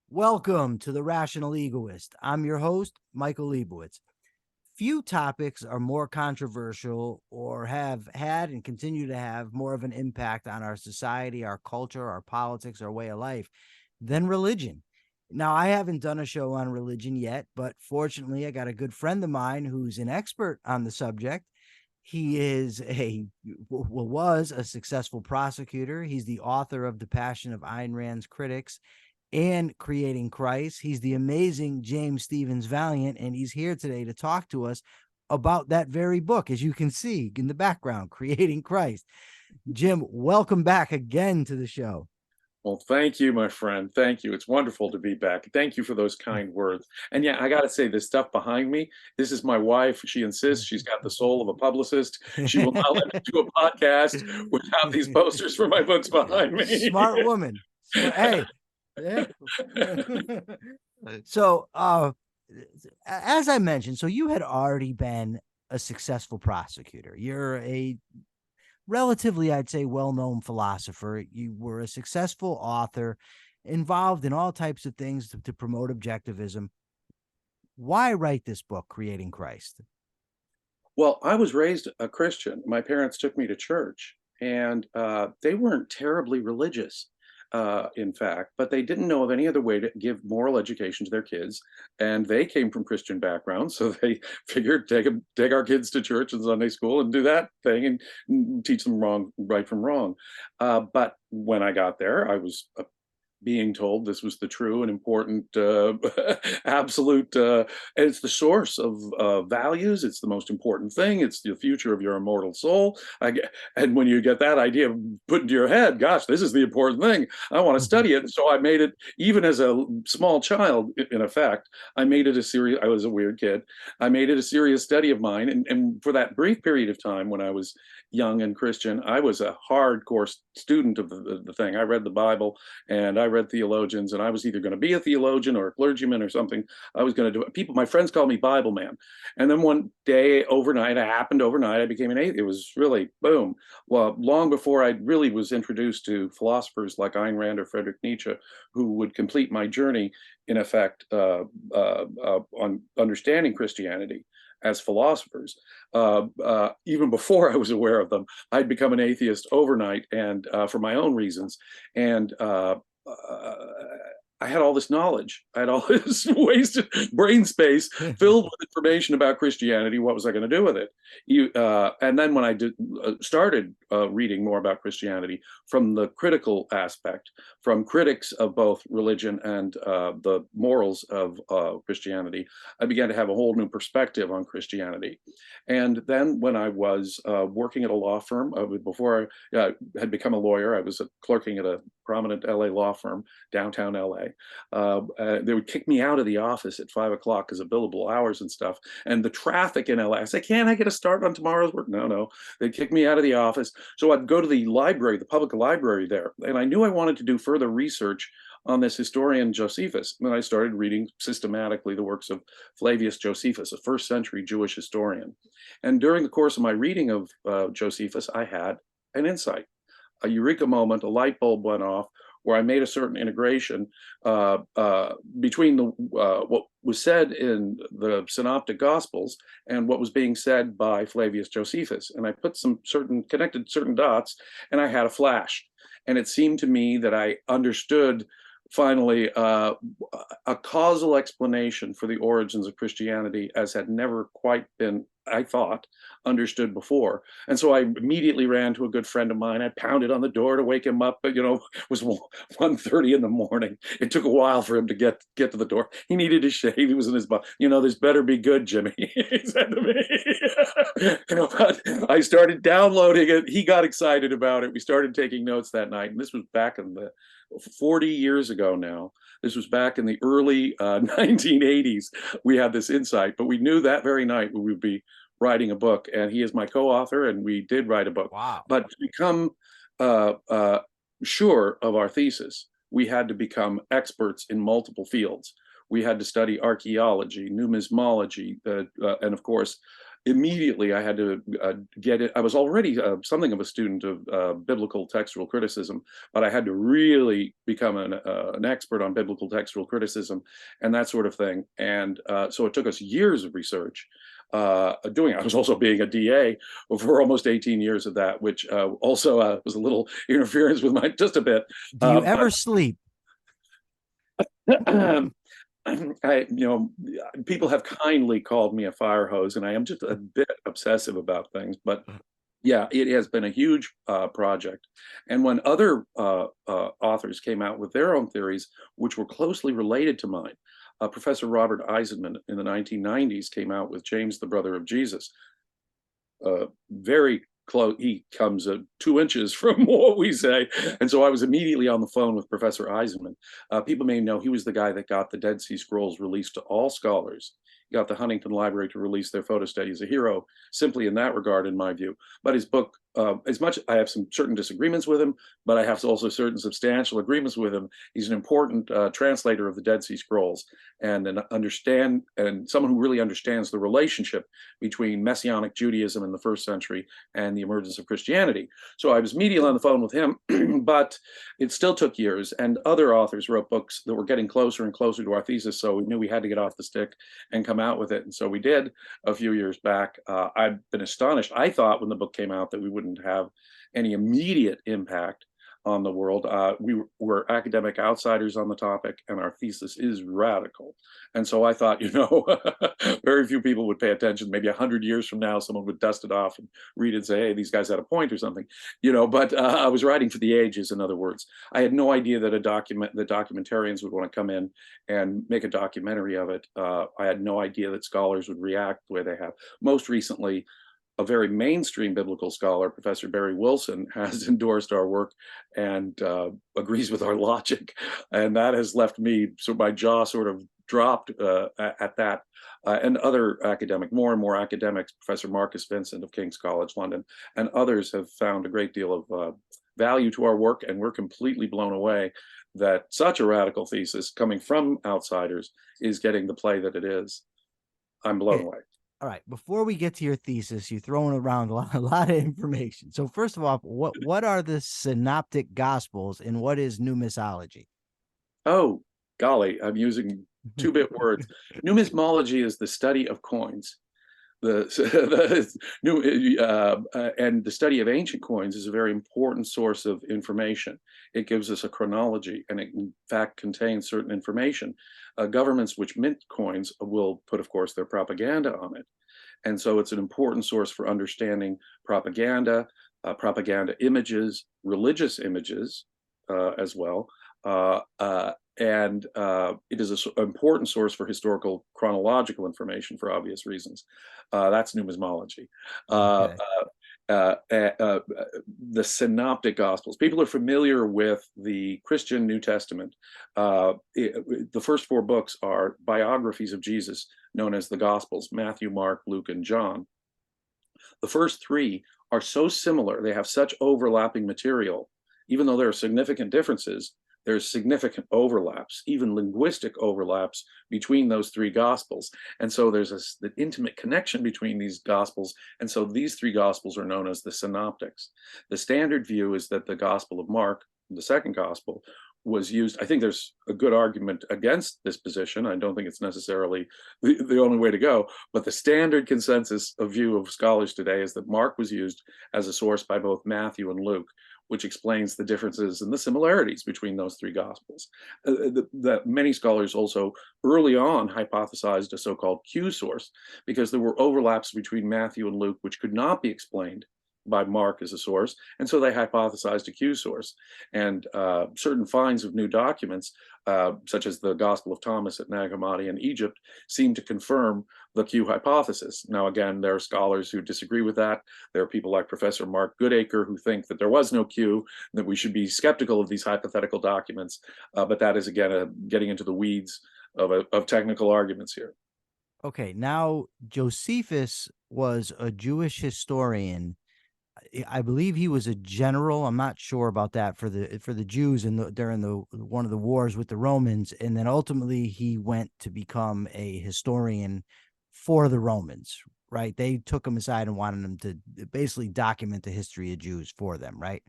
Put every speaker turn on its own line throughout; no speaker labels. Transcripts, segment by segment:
Welcome to the Rational Egoist. I'm your host, Michael Liebowitz. Few topics are more controversial or have had and continue to have more of an impact on our society, our culture, our politics, our way of life than religion. Now, I haven't done a show on religion yet, but fortunately, I got a good friend of mine who's an expert on the subject. He was a successful prosecutor. He's the author of The Passion of Ayn Rand's Critics and Creating Christ. He's the amazing James Valliant, and he's here today to talk to us about that very book, as you can see in the background, Creating Christ. Jim, welcome back again to the show.
Well, thank you, my friend. Thank you. It's wonderful to be back. Thank you for those kind words. And yeah, I got to say, this stuff behind me, this is my wife. She insists she's got the soul of a publicist. She will not let me do a podcast without these posters for my books behind me.
Smart woman. Hey. So, as I mentioned, so you had already been a successful prosecutor. You're a relatively, I'd say, well-known philosopher. You were a successful author involved in all types of things to promote objectivism. Why write this book, Creating Christ?
Well, I was raised a Christian. My parents took me to church, and they weren't terribly religious, in fact, but they didn't know of any other way to give moral education to their kids. And they came from Christian backgrounds, so they figured take our kids to church and Sunday school and do that thing and teach them right from wrong. But when I got there, I was being told this was the true and important absolute and it's the source of values. It's the most important thing. It's the future of your immortal soul. And when you get that idea put into your head, gosh, this is the important thing, I want to study it. And so I made it, even as a small child, in effect, I made it a serious, I was a weird kid, I made it a serious study of mine. And for that brief period of time when I was young and Christian, I was a hardcore student of the thing. I read the Bible and I read theologians, and I was either going to be a theologian or a clergyman or something. I was going to do it. My friends called me Bible man. And then one day, overnight, I became an atheist. It was really boom. Well, long before I really was introduced to philosophers like Ayn Rand or Friedrich Nietzsche, who would complete my journey, in effect, on understanding Christianity as philosophers. Even before I was aware of them, I'd become an atheist overnight, and for my own reasons. And I had all this knowledge. I had all this wasted brain space filled with information about Christianity. What was I going to do with it? And then when I started reading more about Christianity from the critical aspect, from critics of both religion and the morals of Christianity, I began to have a whole new perspective on Christianity. And then when I was working at a law firm, before I had become a lawyer, I was clerking at a prominent LA law firm, downtown LA. They would kick me out of the office at 5 o'clock because of billable hours and stuff. And the traffic in LA, I said, can't I get a start on tomorrow's work? No. They'd kick me out of the office. So I'd go to the library, the public library there. And I knew I wanted to do further research on this historian Josephus. And I started reading systematically the works of Flavius Josephus, a first century Jewish historian. And during the course of my reading of Josephus, I had an insight, a eureka moment, a light bulb went off, where I made a certain integration between what was said in the Synoptic Gospels and what was being said by Flavius Josephus. And I put connected certain dots, and I had a flash. And it seemed to me that I understood finally a causal explanation for the origins of Christianity as had never quite been, I thought, understood before. And so I immediately ran to a good friend of mine. I pounded on the door to wake him up, but it was 1:30 in the morning. It took a while for him to get to the door. He needed to shave. He was in his butt. This better be good, Jimmy, he said to me. But I started downloading it. He got excited about it. We started taking notes that night. And this was back in the 40 years ago now. This was back in the early 1980s. We had this insight, but we knew that very night we would be writing a book, and he is my co-author, and we did write a book.
Wow.
But to become sure of our thesis, we had to become experts in multiple fields. We had to study archaeology, numismology, and of course, immediately I had to get it. I was already something of a student of biblical textual criticism, but I had to really become an expert on biblical textual criticism and that sort of thing. And so it took us years of research doing. I was also being a DA for almost 18 years of that, which also was a little interference with my, just a bit.
Do you ever sleep?
People have kindly called me a fire hose, and I am just a bit obsessive about things. But yeah, it has been a huge project. And when other authors came out with their own theories, which were closely related to mine, Professor Robert Eisenman in the 1990s came out with James, the Brother of Jesus. Very close. He comes 2 inches from what we say. And so I was immediately on the phone with Professor Eisenman. People may know he was the guy that got the Dead Sea Scrolls released to all scholars. He got the Huntington Library to release their photo study. He's a hero simply in that regard, in my view. But his book, as much I have some certain disagreements with him, but I have also certain substantial agreements with him. He's an important translator of the Dead Sea Scrolls and someone who really understands the relationship between Messianic Judaism in the first century and the emergence of Christianity. So I was immediately on the phone with him, but it still took years. And other authors wrote books that were getting closer and closer to our thesis. So we knew we had to get off the stick and come out with it. And so we did a few years back. I've been astonished. I thought when the book came out that we wouldn't have any immediate impact on the world. We were academic outsiders on the topic, and our thesis is radical. And so I thought, very few people would pay attention. Maybe 100 years from now, someone would dust it off and read it and say, hey, these guys had a point or something, but I was writing for the ages, in other words. I had no idea that the documentarians would want to come in and make a documentary of it. I had no idea that scholars would react the way they have. Most recently, a very mainstream biblical scholar, Professor Barry Wilson, has endorsed our work and agrees with our logic. And that has left me, so my jaw sort of dropped at that. And other more and more academics, Professor Marcus Vincent of King's College London, and others have found a great deal of value to our work. And we're completely blown away that such a radical thesis coming from outsiders is getting the play that it is. I'm blown away.
All right. Before we get to your thesis, you're throwing around a lot of information. So first of all, what are the synoptic gospels and what is numismology?
Oh, golly, I'm using 2-bit words. Numismology is the study of coins. And the study of ancient coins is a very important source of information. It gives us a chronology, and it in fact contains certain information. Governments which mint coins will put, of course, their propaganda on it. And so it's an important source for understanding propaganda, propaganda images, religious images as well. And it is an important source for historical chronological information for obvious reasons. That's numismology. Okay. The synoptic gospels. People are familiar with the Christian New Testament. The first 4 books are biographies of Jesus, known as the Gospels: Matthew, Mark, Luke, and John. The first 3 are so similar, they have such overlapping material, even though there are significant differences. There's significant overlaps, even linguistic overlaps between those 3 gospels. And so there's the intimate connection between these gospels. And so these 3 gospels are known as the synoptics. The standard view is that the Gospel of Mark, the second gospel, was used. I think there's a good argument against this position. I don't think it's necessarily the only way to go, but the standard consensus of view of scholars today is that Mark was used as a source by both Matthew and Luke, which explains the differences and the similarities between those 3 gospels. That many scholars also early on hypothesized a so-called Q source, because there were overlaps between Matthew and Luke which could not be explained by Mark as a source, and so they hypothesized a Q source. And certain finds of new documents, such as the Gospel of Thomas at Nag Hammadi in Egypt, seem to confirm the Q hypothesis. Now, again, there are scholars who disagree with that. There are people like Professor Mark Goodacre who think that there was no Q, that we should be skeptical of these hypothetical documents. But that is, again, getting into the weeds of technical arguments here.
Okay, now Josephus was a Jewish historian. I believe he was a general. I'm not sure about that for the Jews during one of the wars with the Romans, and then ultimately he went to become a historian for the Romans. right? They took him aside and wanted him to basically document the history of Jews for them, right?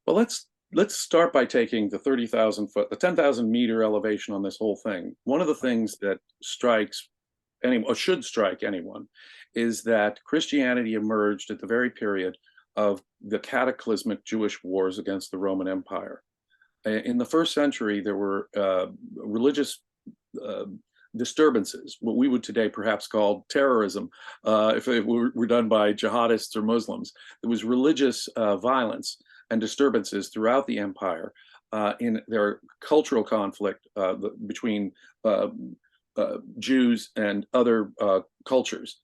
Well, let's start by taking the 30,000 foot, the 10,000 meter elevation on this whole thing. One of the things that strikes anyone, or should strike anyone, is that Christianity emerged at the very period of the cataclysmic Jewish wars against the Roman Empire. In the first century, there were religious disturbances, what we would today perhaps call terrorism, if it were done by jihadists or Muslims. There was religious violence and disturbances throughout the empire in their cultural conflict between Jews and other cultures.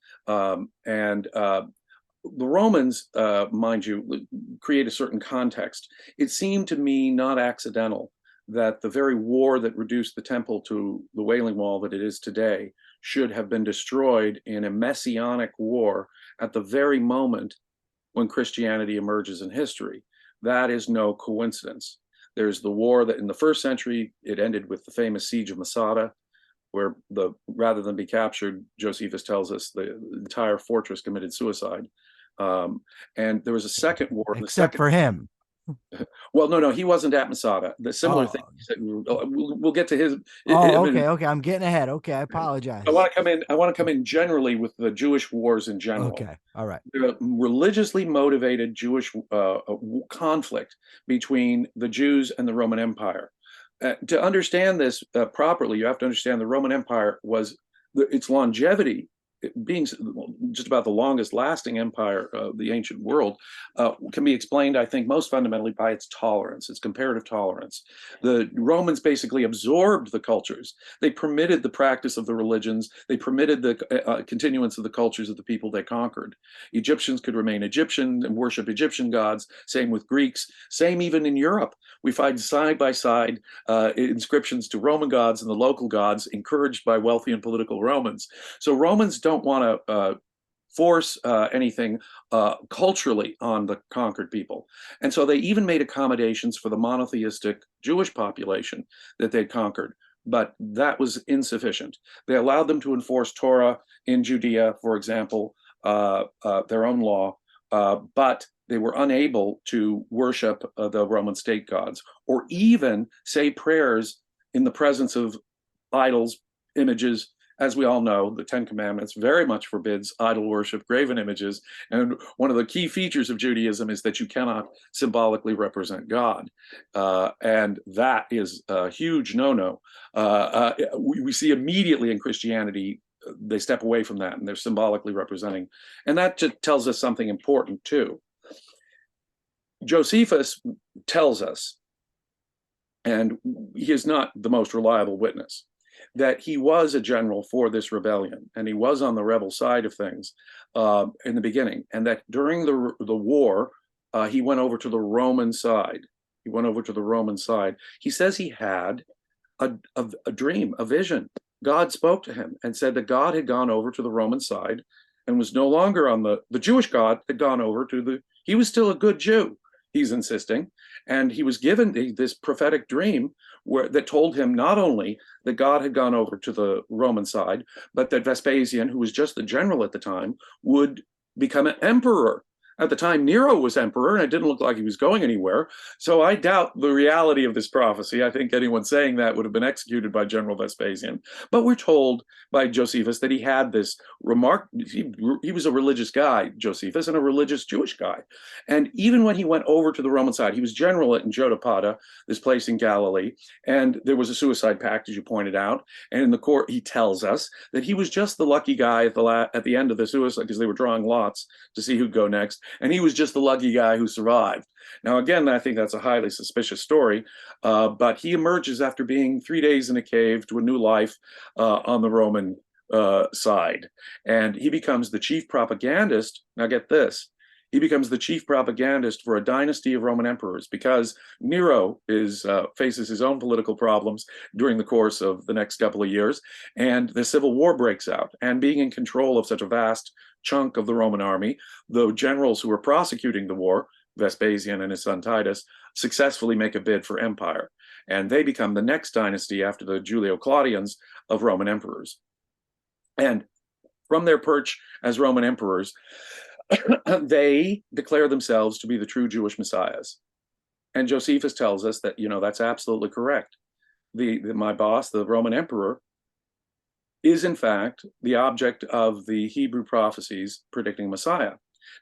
The Romans, mind you, create a certain context. It seemed to me not accidental that the very war that reduced the temple to the Wailing Wall that it is today should have been destroyed in a Messianic war at the very moment when Christianity emerges in history. That is no coincidence. There's the war that in the first century, it ended with the famous siege of Masada, where rather than be captured, Josephus tells us the entire fortress committed suicide. And there was a second war.
Except for him.
Well, no, he wasn't at Masada. The similar thing. We'll get to his.
Okay. I'm getting ahead. Okay, I apologize.
I want to come in generally with the Jewish wars in general.
Okay, all right.
The religiously motivated Jewish conflict between the Jews and the Roman Empire. To understand this properly, you have to understand the Roman Empire was its longevity, being just about the longest lasting empire of the ancient world, can be explained, I think, most fundamentally by its tolerance, its comparative tolerance. The Romans basically absorbed the cultures. They permitted the practice of the religions. They permitted the continuance of the cultures of the people they conquered. Egyptians could remain Egyptian and worship Egyptian gods. Same with Greeks. Same even in Europe. We find side by side inscriptions to Roman gods and the local gods encouraged by wealthy and political Romans. So Romans don't want to force anything culturally on the conquered people. And so they even made accommodations for the monotheistic Jewish population that they'd conquered. But that was insufficient. They allowed them to enforce Torah in Judea, for example, their own law, but they were unable to worship the Roman state gods or even say prayers in the presence of idols, images. As we all know, the Ten Commandments very much forbids idol worship, graven images. And one of the key features of Judaism is that you cannot symbolically represent God. And that is a huge no-no. We see immediately in Christianity, they step away from that and they're symbolically representing. And that just tells us something important too. Josephus tells us, and he is not the most reliable witness, that he was a general for this rebellion, and he was on the rebel side of things in the beginning, and that during the war, he went over to the Roman side. He went over to the Roman side. He says he had a dream, a vision. God spoke to him and said that God had gone over to the Roman side and was no longer on the Jewish God had gone over to he was still a good Jew, he's insisting. And he was given this prophetic dream that told him not only that God had gone over to the Roman side, but that Vespasian, who was just the general at the time, would become an emperor. At the time, Nero was emperor, and it didn't look like he was going anywhere. So I doubt the reality of this prophecy. I think anyone saying that would have been executed by General Vespasian. But we're told by Josephus that he had this remark. He was a religious guy, Josephus, and a religious Jewish guy. And even when he went over to the Roman side, he was general in Jotapata, this place in Galilee, and there was a suicide pact, as you pointed out. And in the court, he tells us that he was just the lucky guy at the end of the suicide, because they were drawing lots to see who'd go next. And he was just the lucky guy who survived. Now, again, I think that's a highly suspicious story, but he emerges after being 3 days in a cave to a new life on the Roman side. And he becomes the chief propagandist. Now, get this. He becomes the chief propagandist for a dynasty of Roman emperors because Nero faces his own political problems during the course of the next couple of years, and the civil war breaks out. And being in control of such a vast chunk of the Roman army, the generals who were prosecuting the war, Vespasian and his son Titus, successfully make a bid for empire. And they become the next dynasty after the Julio-Claudians of Roman emperors. And from their perch as Roman emperors, they declare themselves to be the true Jewish messiahs. And Josephus tells us that, that's absolutely correct. My boss, the Roman emperor, is in fact the object of the Hebrew prophecies predicting Messiah.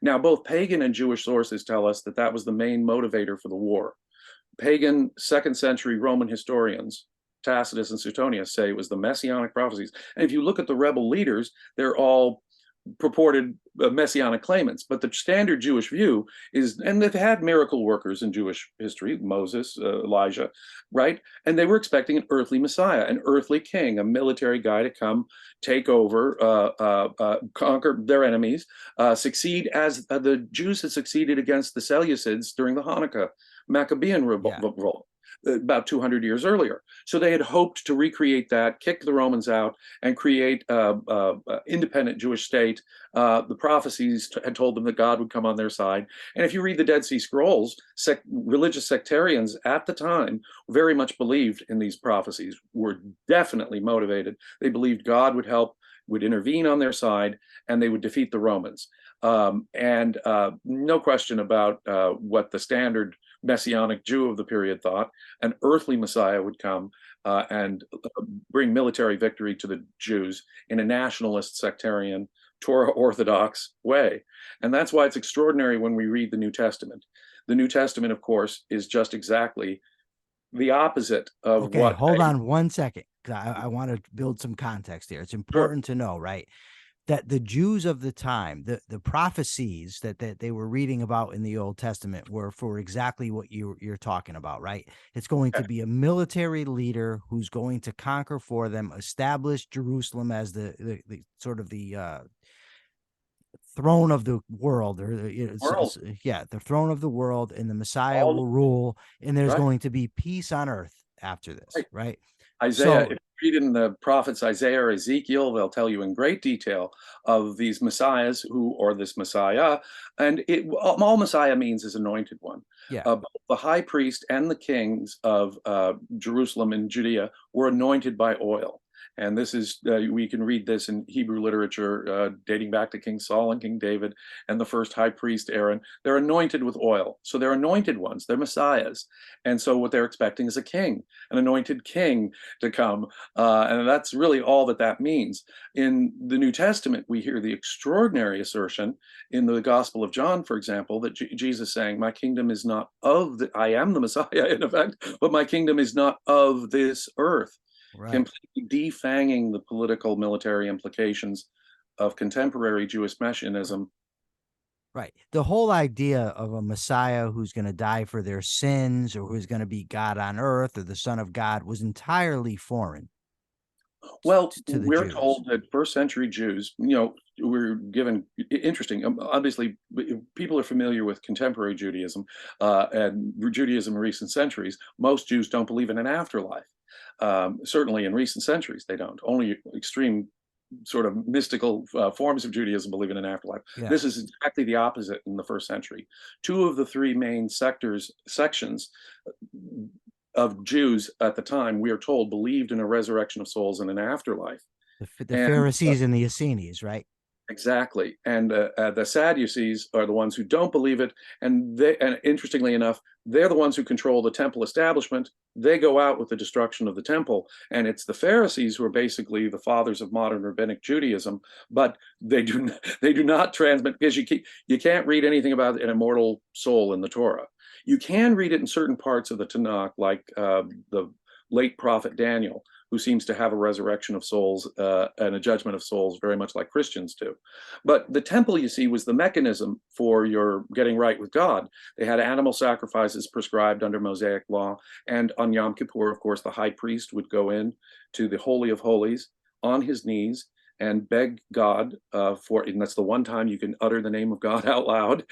Now, both pagan and Jewish sources tell us that that was the main motivator for the war. Pagan 2nd century Roman historians, Tacitus and Suetonius, say it was the Messianic prophecies. And if you look at the rebel leaders, they're all purported Messianic claimants. But the standard Jewish view is, and they've had miracle workers in Jewish history, Moses, Elijah, right? And they were expecting an earthly Messiah, an earthly king, a military guy to come, take over, conquer their enemies, succeed as the Jews had succeeded against the Seleucids during the Hanukkah Maccabean revolt. About 200 years earlier. So they had hoped to recreate that, kick the Romans out, and create an independent Jewish state. The prophecies had told them that God would come on their side. And if you read the Dead Sea Scrolls, religious sectarians at the time very much believed in these prophecies, were definitely motivated. They believed God would help, would intervene on their side, and they would defeat the Romans. And no question about what the standard Messianic Jew of the period thought. An earthly Messiah would come and bring military victory to the Jews in a nationalist, sectarian, Torah Orthodox way. And that's why it's extraordinary when we read the New Testament. The New Testament, of course, is just exactly the opposite of
okay,
what.
Hold on 1 second. I want to build some context here. It's important to know, right, that the Jews of the time, the prophecies that they were reading about in the Old Testament were for exactly what you're talking about, right? It's going to be a military leader who's going to conquer for them, establish Jerusalem as the sort of the throne of the world, or the throne of the world, and the Messiah will rule, and there's going to be peace on earth after this, right?
Isaiah, if you read in the prophets Isaiah or Ezekiel, they'll tell you in great detail of these messiahs or this Messiah. And all Messiah means is anointed one.
Yeah.
Both the high priest and the kings of Jerusalem and Judea were anointed by oil. And this is, we can read this in Hebrew literature dating back to King Saul and King David and the first high priest Aaron. They're anointed with oil. So they're anointed ones, they're messiahs. And so what they're expecting is a king, an anointed king to come. And that's really all that means. In the New Testament, we hear the extraordinary assertion in the Gospel of John, for example, that Jesus saying, my kingdom is not I am the Messiah in effect, but my kingdom is not of this earth. Right. Completely defanging the political military implications of contemporary Jewish messianism.
Right. The whole idea of a Messiah who's going to die for their sins, or who's going to be God on earth, or the Son of God, was entirely foreign.
Well, we're told that first century Jews, we're given, interesting, obviously, people are familiar with contemporary Judaism and Judaism in recent centuries. Most Jews don't believe in an afterlife. Certainly in recent centuries, they don't. Only extreme sort of mystical forms of Judaism believe in an afterlife. Yeah. This is exactly the opposite in the first century. 2 of the 3 main sections of Jews at the time, we are told, believed in a resurrection of souls and an afterlife.
The Pharisees and the Essenes, right?
Exactly. And the Sadducees are the ones who don't believe it. And interestingly enough, they're the ones who control the temple establishment. They go out with the destruction of the temple. And it's the Pharisees who are basically the fathers of modern rabbinic Judaism. But they do not transmit, because you can't read anything about an immortal soul in the Torah. You can read it in certain parts of the Tanakh, like the late prophet Daniel, who seems to have a resurrection of souls and a judgment of souls very much like Christians do. But the temple, you see, was the mechanism for your getting right with God. They had animal sacrifices prescribed under Mosaic law. And on Yom Kippur, of course, the high priest would go in to the Holy of Holies on his knees and beg God and that's the one time you can utter the name of God out loud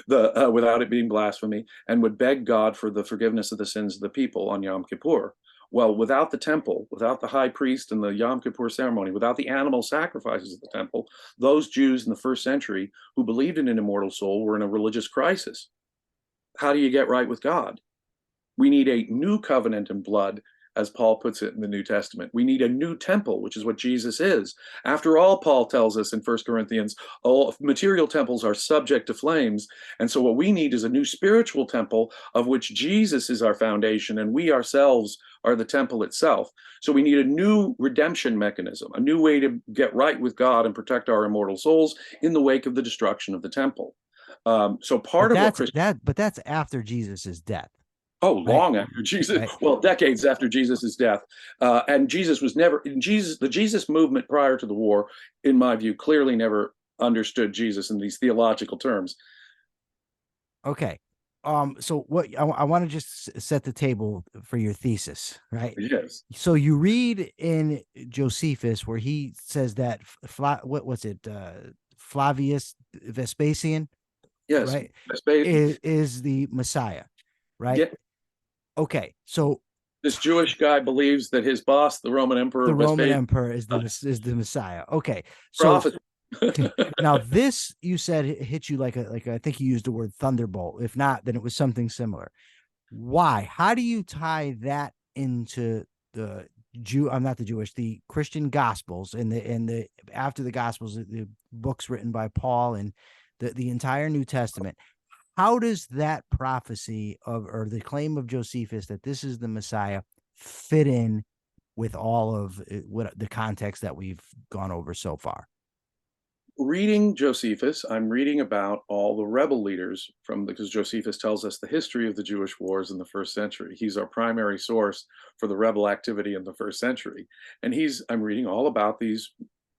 without it being blasphemy, and would beg God for the forgiveness of the sins of the people on Yom Kippur. Well, without the temple, without the high priest and the Yom Kippur ceremony, without the animal sacrifices of the temple, those Jews in the first century who believed in an immortal soul were in a religious crisis. How do you get right with God? We need a new covenant in blood as Paul puts it in the New Testament. We need a new temple, which is what Jesus is. After all, Paul tells us in 1 Corinthians, all material temples are subject to flames. And so what we need is a new spiritual temple of which Jesus is our foundation, and we ourselves are the temple itself. So we need a new redemption mechanism, a new way to get right with God and protect our immortal souls in the wake of the destruction of the temple. So part of what
but that's after Jesus's death.
Oh, long after Jesus. Right. Well, decades after Jesus' death. And Jesus was never, the Jesus movement prior to the war, in my view, clearly never understood Jesus in these theological terms.
Okay. So what I want to just set the table for your thesis, right?
Yes.
So you read in Josephus where he says that Flavius Vespasian,
yes,
right,
Vespasian
is the Messiah, right?
Yeah.
Okay, so
this Jewish guy believes that his boss, the Roman Emperor,
is the Messiah. Okay, so
prophet.
Now this, you said, hit you like I think you used the word thunderbolt. If not, then it was something similar. Why? How do you tie that into the the Christian Gospels and the after the Gospels, the books written by Paul and the entire New Testament? How does that prophecy or the claim of Josephus that this is the Messiah fit in with all of what the context that we've gone over so far?
Reading Josephus, I'm reading about all the rebel leaders because Josephus tells us the history of the Jewish wars in the first century. He's our primary source for the rebel activity in the first century. And I'm reading all about these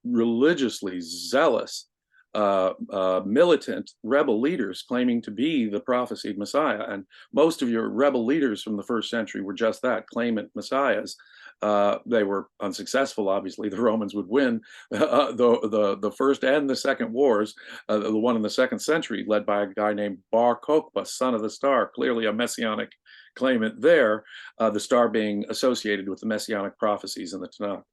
religiously zealous, militant rebel leaders claiming to be the prophesied Messiah. And most of your rebel leaders from the first century were just that, claimant messiahs. They were unsuccessful. Obviously, the Romans would win the first and the second wars. The one in the second century, led by a guy named Bar Kokhba, son of the star, clearly a messianic claimant there. The star being associated with the messianic prophecies in the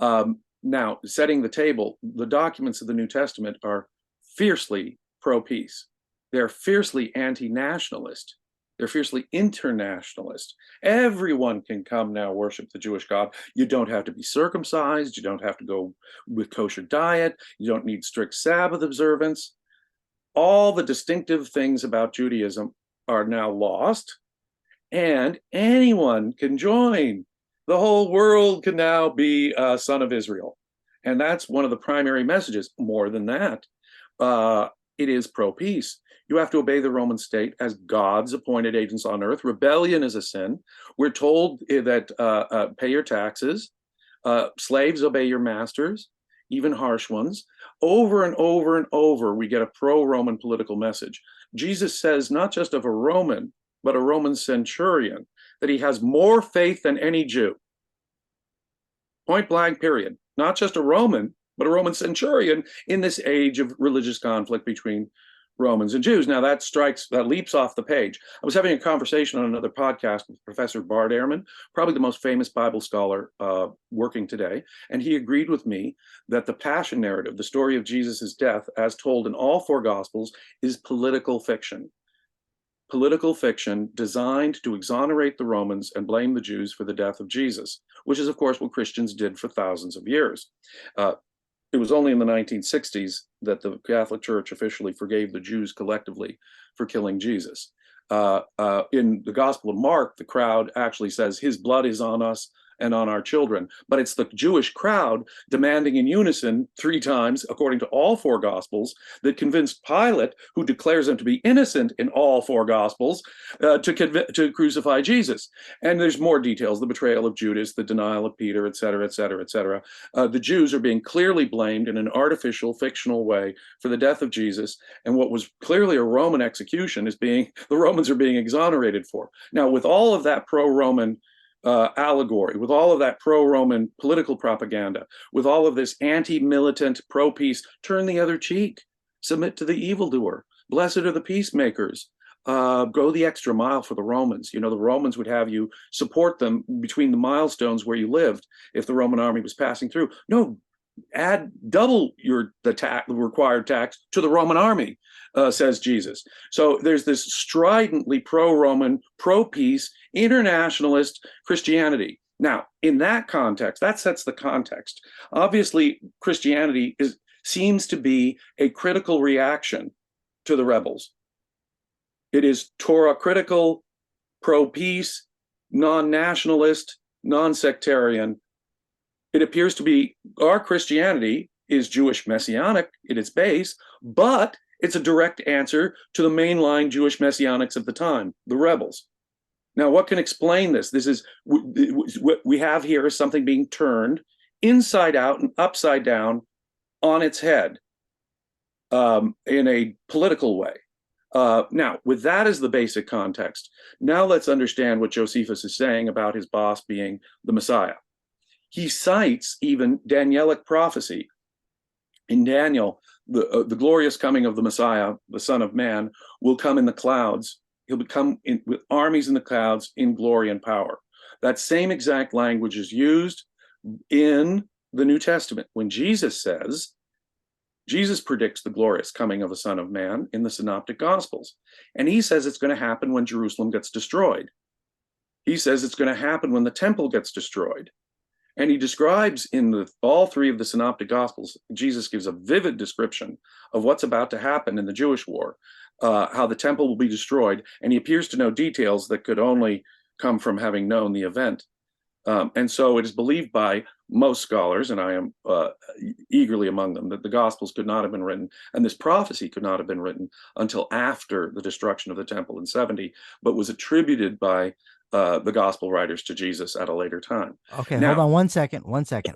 Tanakh. Now, setting the table, the documents of the New Testament are fiercely pro-peace. They're fiercely anti-nationalist. They're fiercely internationalist. Everyone can come now worship the Jewish God. You don't have to be circumcised. You don't have to go with kosher diet. You don't need strict Sabbath observance. All the distinctive things about Judaism are now lost, and anyone can join. The whole world can now be a son of Israel. And that's one of the primary messages. More than that, it is pro-peace. You have to obey the Roman state as God's appointed agents on earth. Rebellion is a sin. We're told that pay your taxes. Slaves, obey your masters, even harsh ones. Over and over and over, we get a pro-Roman political message. Jesus says not just of a Roman, but a Roman centurion, that he has more faith than any Jew. Point blank, period. Not just a Roman, but a Roman centurion in this age of religious conflict between Romans and Jews. Now that leaps off the page. I was having a conversation on another podcast with Professor Bart Ehrman, probably the most famous Bible scholar working today, and he agreed with me that the Passion narrative, the story of Jesus' death, as told in all four Gospels, is political fiction. Political fiction designed to exonerate the Romans and blame the Jews for the death of Jesus, which is, of course, what Christians did for thousands of years. It was only in the 1960s that the Catholic Church officially forgave the Jews collectively for killing Jesus. In the Gospel of Mark, the crowd actually says, his blood is on us and on our children. But it's the Jewish crowd demanding in unison 3 times, according to all 4 Gospels, that convinced Pilate, who declares him to be innocent in all 4 Gospels, to crucify Jesus. And there's more details: the betrayal of Judas, the denial of Peter, et cetera, et cetera, et cetera. The Jews are being clearly blamed in an artificial, fictional way for the death of Jesus. And what was clearly a Roman execution the Romans are being exonerated for. Now, with all of that pro-Roman allegory, with all of that pro-Roman political propaganda, with all of this anti-militant pro-peace, turn the other cheek, submit to the evildoer, blessed are the peacemakers, go the extra mile for the Romans. You know, the Romans would have you support them between the milestones where you lived if the Roman army was passing through. No, add double the required tax to the Roman army, says Jesus. So there's this stridently pro-Roman, pro-peace, internationalist Christianity. Now, in that context, that sets the context. Obviously, Christianity seems to be a critical reaction to the rebels. It is Torah critical, pro-peace, non-nationalist, non-sectarian. It appears to be our Christianity is Jewish Messianic at its base, but it's a direct answer to the mainline Jewish Messianics of the time, the rebels. Now, what can explain this? This is what we have here is something being turned inside out and upside down on its head in a political way. Now, with that as the basic context, now let's understand what Josephus is saying about his boss being the Messiah. He cites even Danielic prophecy. In Daniel, the glorious coming of the Messiah, the Son of Man, will come in the clouds. He'll come with armies in the clouds in glory and power. That same exact language is used in the New Testament when Jesus predicts the glorious coming of the Son of Man in the Synoptic Gospels. And he says it's going to happen when Jerusalem gets destroyed. He says it's going to happen when the temple gets destroyed. And he describes in all three of the Synoptic Gospels, Jesus gives a vivid description of what's about to happen in the Jewish war, how the temple will be destroyed. And he appears to know details that could only come from having known the event. And so it is believed by most scholars, and I am eagerly among them, that the Gospels could not have been written, and this prophecy could not have been written until after the destruction of the temple in 70, but was attributed by the Gospel writers to Jesus at a later time.
Okay, now, hold on 1 second.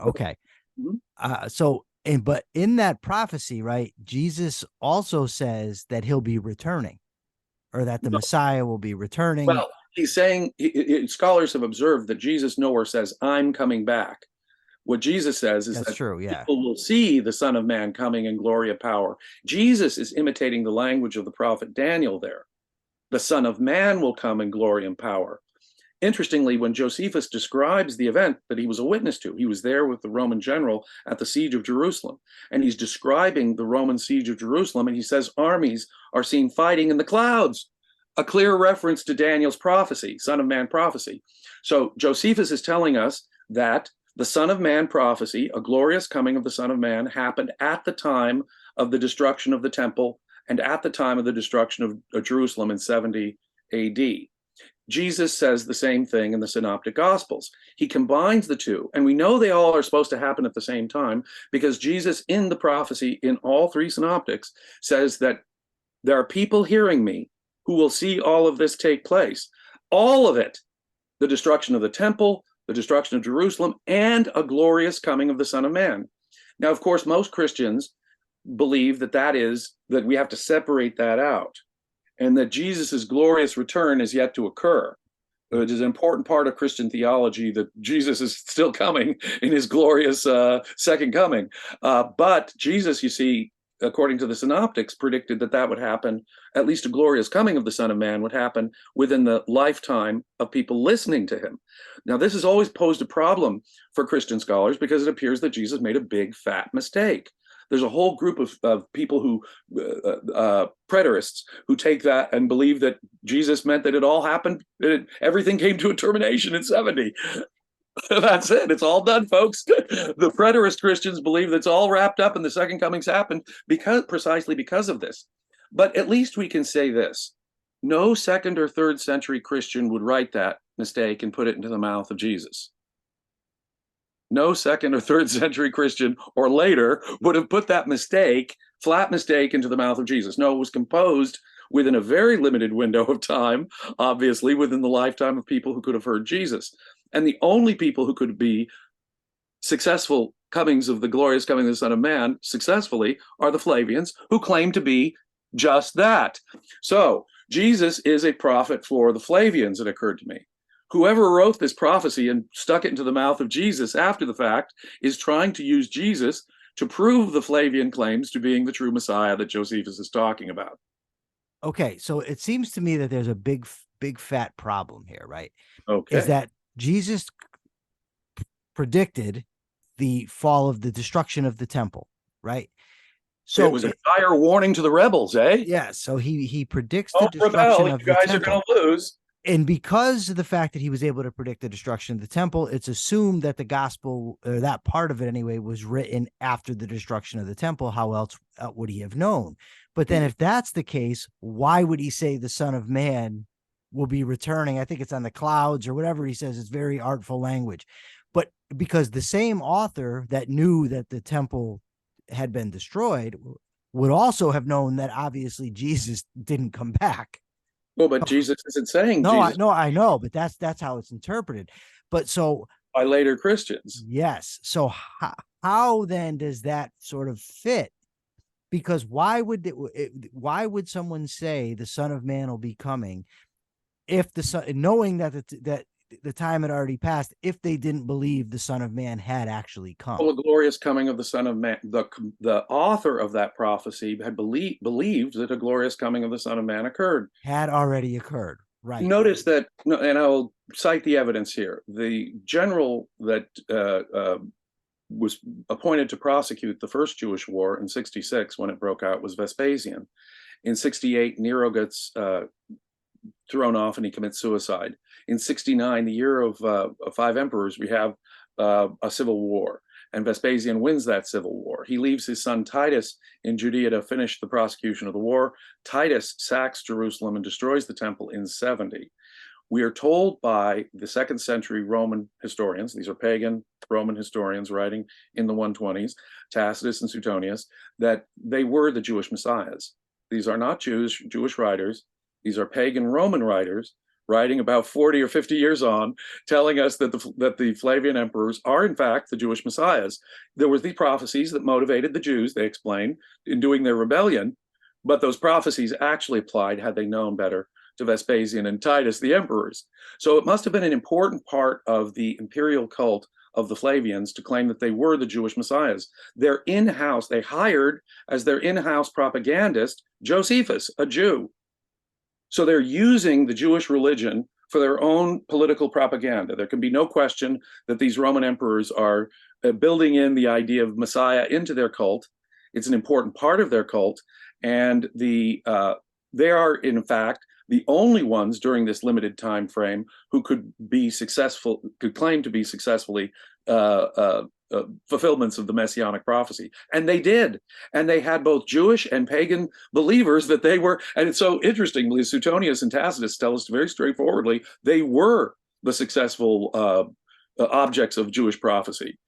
Okay.
Mm-hmm.
But in that prophecy, right, Jesus also says that he'll be returning, or that the Messiah will be returning.
Well, he's saying, scholars have observed that Jesus nowhere says, I'm coming back. What Jesus says is that
true, yeah.
People will see the Son of Man coming in glory and power. Jesus is imitating the language of the prophet Daniel there. The Son of Man will come in glory and power. Interestingly, when Josephus describes the event that he was a witness to, he was there with the Roman general at the siege of Jerusalem, and he's describing the Roman siege of Jerusalem, and he says armies are seen fighting in the clouds, a clear reference to Daniel's prophecy, Son of Man prophecy. So Josephus is telling us that the Son of Man prophecy, a glorious coming of the Son of Man, happened at the time of the destruction of the temple and at the time of the destruction of Jerusalem in 70 AD. Jesus says the same thing in the Synoptic Gospels. He combines the two, and we know they all are supposed to happen at the same time because Jesus in the prophecy in all three Synoptics says that there are people hearing me who will see all of this take place. All of it, the destruction of the temple, the destruction of Jerusalem, and a glorious coming of the Son of Man. Now, of course, most Christians believe that we have to separate that out, and that Jesus's glorious return is yet to occur. It is an important part of Christian theology that Jesus is still coming in his glorious second coming. But Jesus, you see, according to the Synoptics, predicted that would happen, at least a glorious coming of the Son of Man would happen within the lifetime of people listening to him. Now, this has always posed a problem for Christian scholars because it appears that Jesus made a big, fat mistake. There's a whole group of people who, preterists, who take that and believe that Jesus meant that it all happened, everything came to a termination in 70. That's it. It's all done, folks. The preterist Christians believe that's all wrapped up and the second comings happened precisely because of this. But at least we can say this. No second or third century Christian would write that mistake and put it into the mouth of Jesus. No second or third century Christian or later would have put that flat mistake, into the mouth of Jesus. No, it was composed within a very limited window of time, obviously within the lifetime of people who could have heard Jesus. And the only people who could be successful comings of the glorious coming of the Son of Man successfully are the Flavians, who claim to be just that. So Jesus is a prophet for the Flavians, it occurred to me. Whoever wrote this prophecy and stuck it into the mouth of Jesus after the fact is trying to use Jesus to prove the Flavian claims to being the true Messiah that Josephus is talking about.
Okay, so it seems to me that there's a big fat problem here, right?
Okay.
Is that Jesus predicted the fall of the destruction of the temple, right?
So it was a dire warning to the rebels, eh?
Yeah, so he predicts the destruction of the temple.
You guys are going to lose.
And because of the fact that he was able to predict the destruction of the temple, it's assumed that the gospel, or that part of it anyway, was written after the destruction of the temple. How else would he have known? But then if that's the case, why would he say the Son of Man will be returning? I think it's on the clouds or whatever he says. It's very artful language. But because the same author that knew that the temple had been destroyed would also have known that obviously Jesus didn't come back.
Well, but Jesus isn't saying
No,
Jesus
I know, but that's how it's interpreted. But so
by later Christians.
yes, so how then does that sort of fit? Because why would someone say the Son of Man will be coming if the son, knowing that the time had already passed, if they didn't believe the Son of Man had actually come?
Well, the glorious coming of the Son of Man. The author of that prophecy had believed that a glorious coming of the Son of Man occurred.
Had already occurred, right?
Notice that, and I'll cite the evidence here. The general that was appointed to prosecute the first Jewish war in 66 when it broke out was Vespasian. In 68, Nero gets thrown off and he commits suicide. In 69, the year of 5 emperors, we have a civil war, and Vespasian wins that civil war. He leaves his son Titus in Judea to finish the prosecution of the war. Titus sacks Jerusalem and destroys the temple in 70. We are told by the 2nd century Roman historians, these are pagan Roman historians writing in the 120s, Tacitus and Suetonius, that they were the Jewish messiahs. These are not Jewish writers. These are pagan Roman writers writing about 40 or 50 years on, telling us that the Flavian emperors are in fact the Jewish messiahs. There were the prophecies that motivated the Jews, they explain, in doing their rebellion, but those prophecies actually applied, had they known better, to Vespasian and Titus, the emperors. So it must have been an important part of the imperial cult of the Flavians to claim that they were the Jewish messiahs. Their in-house, they hired as their in-house propagandist Josephus, a Jew. So they're using the Jewish religion for their own political propaganda. There can be no question that these Roman emperors are building in the idea of Messiah into their cult. It's an important part of their cult, and they are, in fact, the only ones during this limited time frame who could claim to be successfully fulfillments of the Messianic prophecy. And they did. And they had both Jewish and pagan believers that they were, and it's so interesting, Suetonius and Tacitus tell us very straightforwardly, they were the successful objects of Jewish prophecy.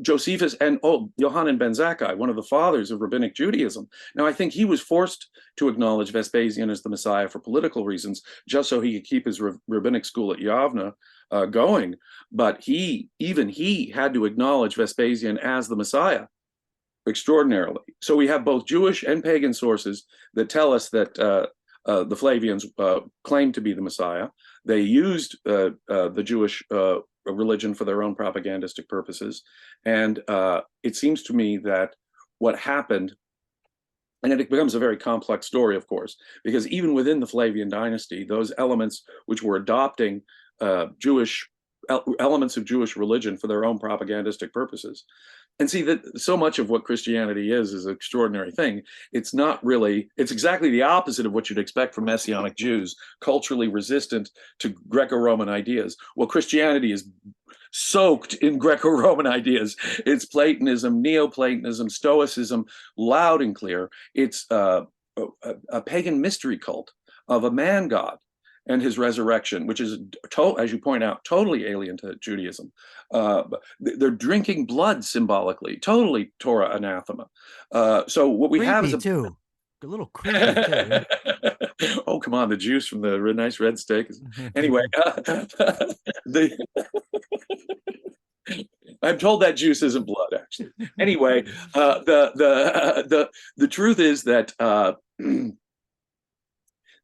Josephus and Yohanan ben Zakkai, one of the fathers of rabbinic Judaism. Now, I think he was forced to acknowledge Vespasian as the Messiah for political reasons, just so he could keep his rabbinic school at Yavna going. But even he had to acknowledge Vespasian as the Messiah extraordinarily. So we have both Jewish and pagan sources that tell us that the Flavians claimed to be the Messiah. They used the Jewish religion for their own propagandistic purposes. And it seems to me that what happened, and it becomes a very complex story, of course, because even within the Flavian dynasty, those elements which were adopting elements of Jewish religion for their own propagandistic purposes. And see that so much of what Christianity is an extraordinary thing. It's not really, it's exactly the opposite of what you'd expect from Messianic Jews, culturally resistant to Greco-Roman ideas. Well, Christianity is soaked in Greco-Roman ideas. It's Platonism, Neoplatonism, Stoicism, loud and clear. It's a pagan mystery cult of a man god and his resurrection, which is, as you point out, totally alien to Judaism. They're drinking blood symbolically, totally Torah anathema. So what we have is
a little creepy too.
Oh, come on, the juice from the nice red steak. Anyway, I'm told that juice isn't blood, actually. Anyway, the truth is that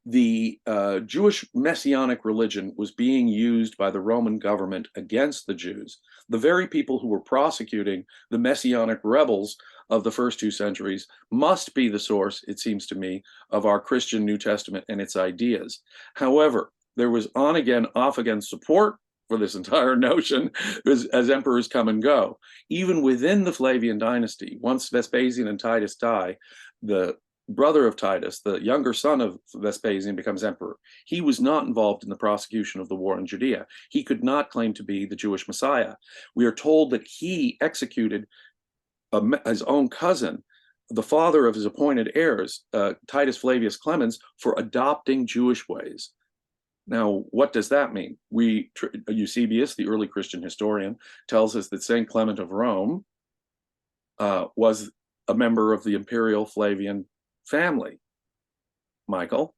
the Jewish Messianic religion was being used by the Roman government against the Jews, the very people who were prosecuting the Messianic rebels of the first 2 centuries must be the source, it seems to me, of our Christian New Testament and its ideas. However, there was on-again, off-again support for this entire notion as emperors come and go. Even within the Flavian dynasty, once Vespasian and Titus die, the brother of Titus, the younger son of Vespasian, becomes emperor. He was not involved in the prosecution of the war in Judea. He could not claim to be the Jewish Messiah. We are told that he executed his own cousin, the father of his appointed heirs, Titus Flavius Clemens, for adopting Jewish ways. Now, what does that mean? Eusebius, the early Christian historian, tells us that Saint Clement of Rome was a member of the imperial Flavian family. Michael,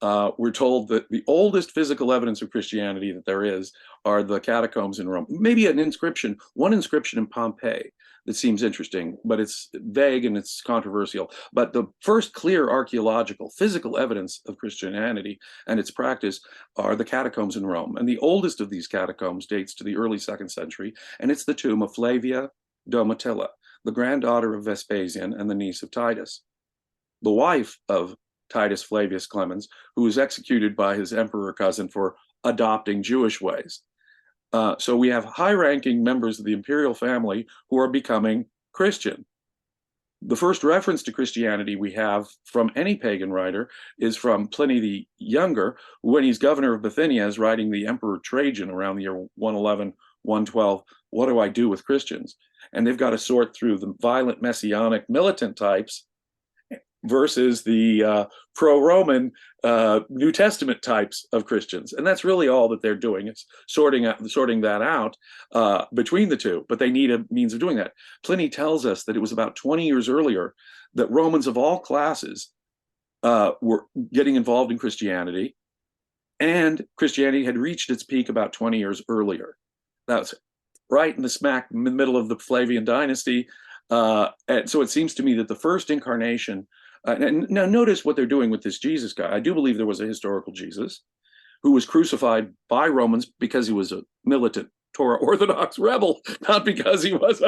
we're told that the oldest physical evidence of Christianity that there is are the catacombs in Rome. Maybe an inscription, one inscription in Pompeii that seems interesting, but it's vague and it's controversial. But the first clear archaeological, physical evidence of Christianity and its practice are the catacombs in Rome. And the oldest of these catacombs dates to the early 2nd century, and it's the tomb of Flavia Domitilla, the granddaughter of Vespasian and the niece of Titus, the wife of Titus Flavius Clemens, who was executed by his emperor cousin for adopting Jewish ways. So we have high-ranking members of the imperial family who are becoming Christian. The first reference to Christianity we have from any pagan writer is from Pliny the Younger, when he's governor of Bithynia, is writing the Emperor Trajan around the year 111, 112, what do I do with Christians? And they've got to sort through the violent Messianic militant types versus the pro-Roman New Testament types of Christians. And that's really all that they're doing, is sorting that out between the two, but they need a means of doing that. Pliny tells us that it was about 20 years earlier that Romans of all classes were getting involved in Christianity, and Christianity had reached its peak about 20 years earlier. That's right in the smack middle of the Flavian dynasty. And so it seems to me that the first incarnation, and now notice what they're doing with this Jesus guy. I do believe there was a historical Jesus who was crucified by Romans because he was a militant Torah Orthodox rebel, not because he was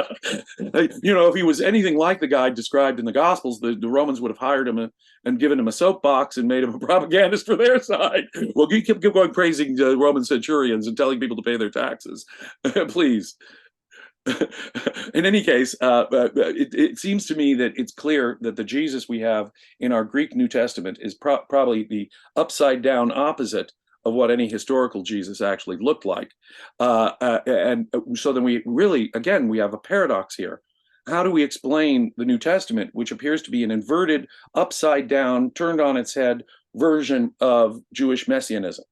if he was anything like the guy described in the Gospels, the Romans would have hired him and given him a soapbox and made him a propagandist for their side. Well, you keep going praising Roman centurions and telling people to pay their taxes. Please. In any case, it seems to me that it's clear that the Jesus we have in our Greek New Testament is probably the upside down opposite of what any historical Jesus actually looked like. And so then we really, again, we have a paradox here. How do we explain the New Testament, which appears to be an inverted, upside down, turned on its head version of Jewish messianism?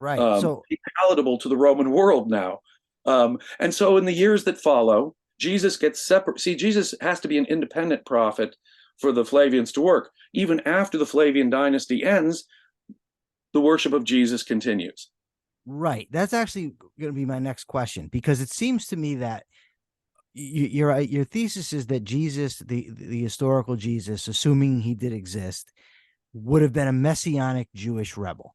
Right. So
palatable to the Roman world now. And so in the years that follow, Jesus gets separate. See, Jesus has to be an independent prophet for the Flavians to work. Even after the Flavian dynasty ends, the worship of Jesus continues.
Right. That's actually going to be my next question, because it seems to me that you're right. Your thesis is that Jesus, the historical Jesus, assuming he did exist, would have been a messianic Jewish rebel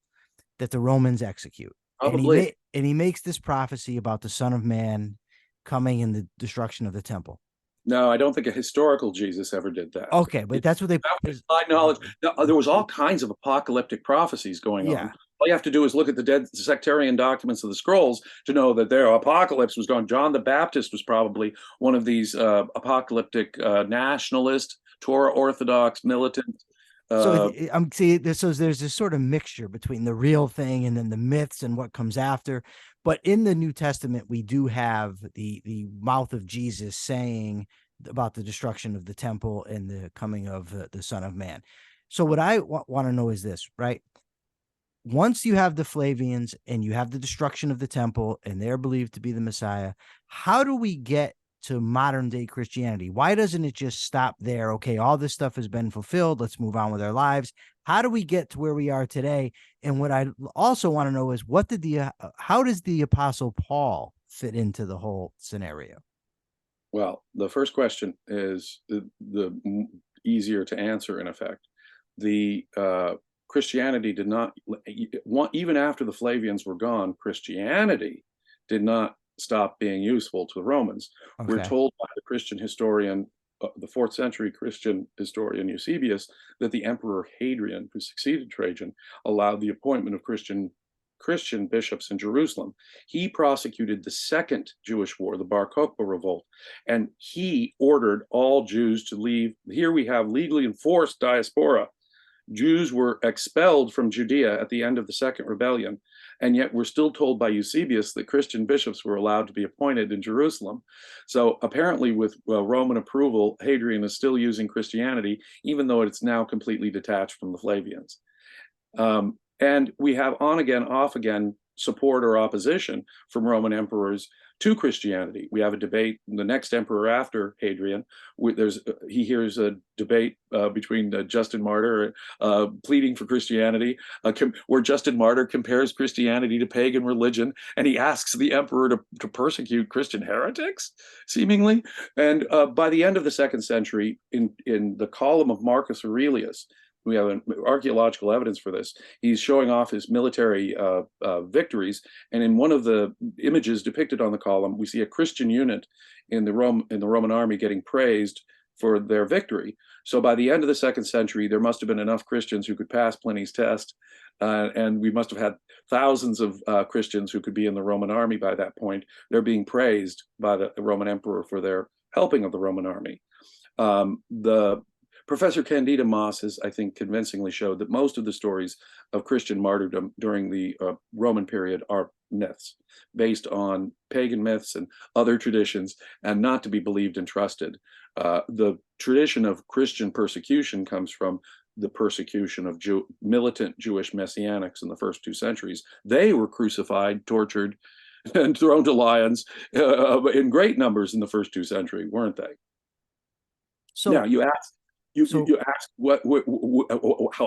that the Romans execute.
Probably.
And he makes this prophecy about the Son of Man coming in the destruction of the temple.
No, I don't think a historical Jesus ever did that.
Okay, but that's what they.
That was my knowledge. There was all kinds of apocalyptic prophecies going on. All you have to do is look at the dead sectarian documents of the scrolls to know that their apocalypse was going. John the Baptist was probably one of these apocalyptic nationalist, Torah Orthodox, militant.
So there's this sort of mixture between the real thing and then the myths and what comes after. But in the New Testament, we do have the mouth of Jesus saying about the destruction of the temple and the coming of the Son of Man. So what I want to know is this, right? Once you have the Flavians and you have the destruction of the temple and they're believed to be the Messiah, how do we get to modern day Christianity? Why doesn't it just stop there? Okay, all this stuff has been fulfilled. Let's move on with our lives. How do we get to where we are today? And what I also want to know is how does the Apostle Paul fit into the whole scenario?
Well, the first question is the easier to answer, in effect. The Christianity did not, even after the Flavians were gone, Christianity did not stop being useful to the Romans. Okay. We're told by the Christian historian, the 4th century Christian historian Eusebius, that the Emperor Hadrian, who succeeded Trajan, allowed the appointment of Christian Christian bishops in Jerusalem. He prosecuted the second Jewish war, the Bar Kokhba revolt, and he ordered all Jews to leave. Here we have legally enforced diaspora. Jews were expelled from Judea at the end of the Second Rebellion, and yet we're still told by Eusebius that Christian bishops were allowed to be appointed in Jerusalem. So apparently with Roman approval, Hadrian is still using Christianity, even though it's now completely detached from the Flavians. And we have on again, off again support or opposition from Roman emperors to Christianity. We have a debate. The next emperor after Hadrian, he hears a debate between Justin Martyr pleading for Christianity, where Justin Martyr compares Christianity to pagan religion, and he asks the emperor to persecute Christian heretics, seemingly. And by the end of the 2nd century, in the column of Marcus Aurelius, we have archaeological evidence for this. He's showing off his military victories, and in one of the images depicted on the column, we see a Christian unit in the Roman army getting praised for their victory. So by the end of the 2nd century, there must have been enough Christians who could pass Pliny's test, and we must have had thousands of Christians who could be in the Roman army by that point. They're being praised by the Roman emperor for their helping of the Roman army. Professor Candida Moss has, I think, convincingly showed that most of the stories of Christian martyrdom during the Roman period are myths, based on pagan myths and other traditions, and not to be believed and trusted. The tradition of Christian persecution comes from the persecution of militant Jewish Messianics in the first 2 centuries. They were crucified, tortured, and thrown to lions in great numbers in the first 2 centuries, weren't they? So now you asked. You asked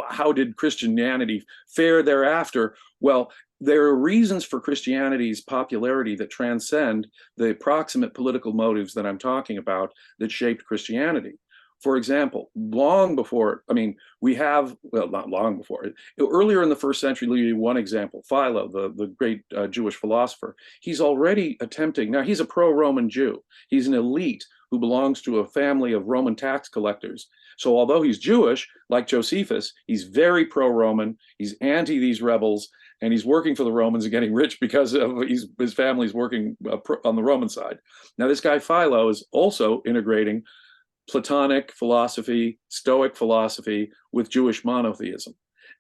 how did Christianity fare thereafter? Well, there are reasons for Christianity's popularity that transcend the proximate political motives that I'm talking about that shaped Christianity. For example, long before, not long before, earlier in the 1st century, let me give you one example. Philo, the great Jewish philosopher, he's already attempting, now he's a pro-Roman Jew. He's an elite who belongs to a family of Roman tax collectors. So although he's Jewish, like Josephus, he's very pro-Roman, he's anti these rebels, and he's working for the Romans and getting rich because of his family's working on the Roman side. Now this guy Philo is also integrating Platonic philosophy, Stoic philosophy with Jewish monotheism.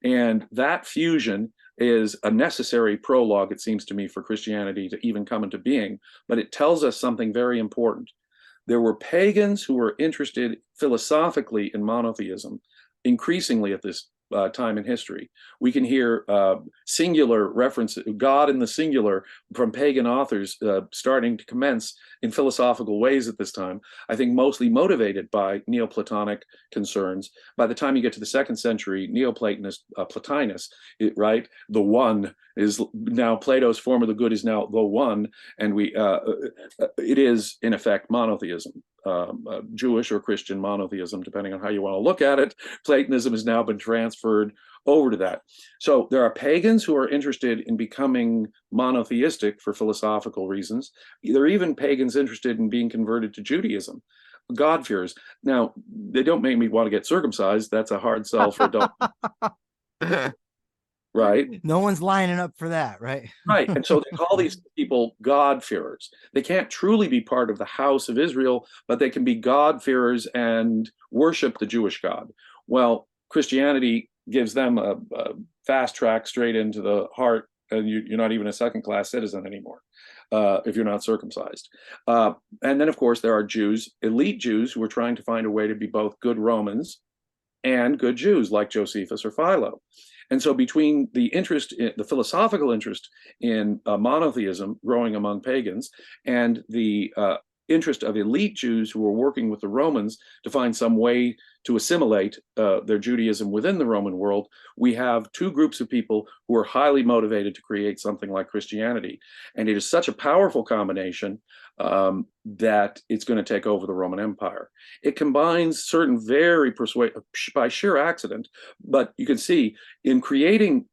And that fusion is a necessary prologue, it seems to me, for Christianity to even come into being, but it tells us something very important. There were pagans who were interested philosophically in monotheism, increasingly at this time in history. We can hear singular references, God in the singular, from pagan authors starting to commence in philosophical ways at this time, I think mostly motivated by Neoplatonic concerns. By the time you get to the 2nd century, Neoplatonist Plotinus, right, the one is now Plato's form of the good is now the one, and it is in effect monotheism. Jewish or Christian monotheism, depending on how you want to look at it. Platonism has now been transferred over to that. So there are pagans who are interested in becoming monotheistic for philosophical reasons. There are even pagans interested in being converted to Judaism. God-fearers. Now, they don't make me want to get circumcised. That's a hard sell for adult. Right?
No one's lining up for that, right?
Right. And so they call these people God-fearers. They can't truly be part of the house of Israel, but they can be God-fearers and worship the Jewish God. Well, Christianity gives them a fast track straight into the heart, and you're not even a 2nd-class citizen anymore if you're not circumcised. And then, of course, there are Jews, elite Jews, who are trying to find a way to be both good Romans and good Jews, like Josephus or Philo. And so between the philosophical interest in monotheism growing among pagans and the interest of elite Jews who were working with the Romans to find some way to assimilate their Judaism within the Roman world, we have 2 groups of people who are highly motivated to create something like Christianity. And it is such a powerful combination that it's going to take over the Roman Empire. It combines certain very by sheer accident, but you can see in creating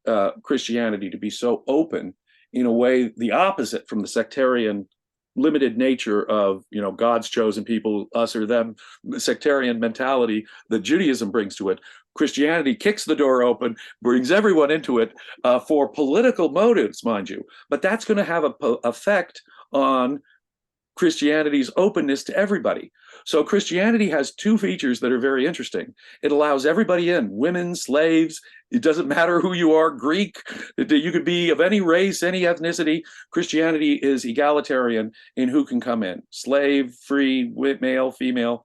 Christianity to be so open in a way the opposite from the sectarian limited nature of, God's chosen people, us or them, sectarian mentality that Judaism brings to it. Christianity kicks the door open, brings everyone into it for political motives, mind you. But that's going to have an effect on Christianity's openness to everybody. So Christianity has two features that are very interesting. It allows everybody in, women, slaves. It doesn't matter who you are, Greek. You could be of any race, any ethnicity. Christianity is egalitarian in who can come in. Slave, free, male, female,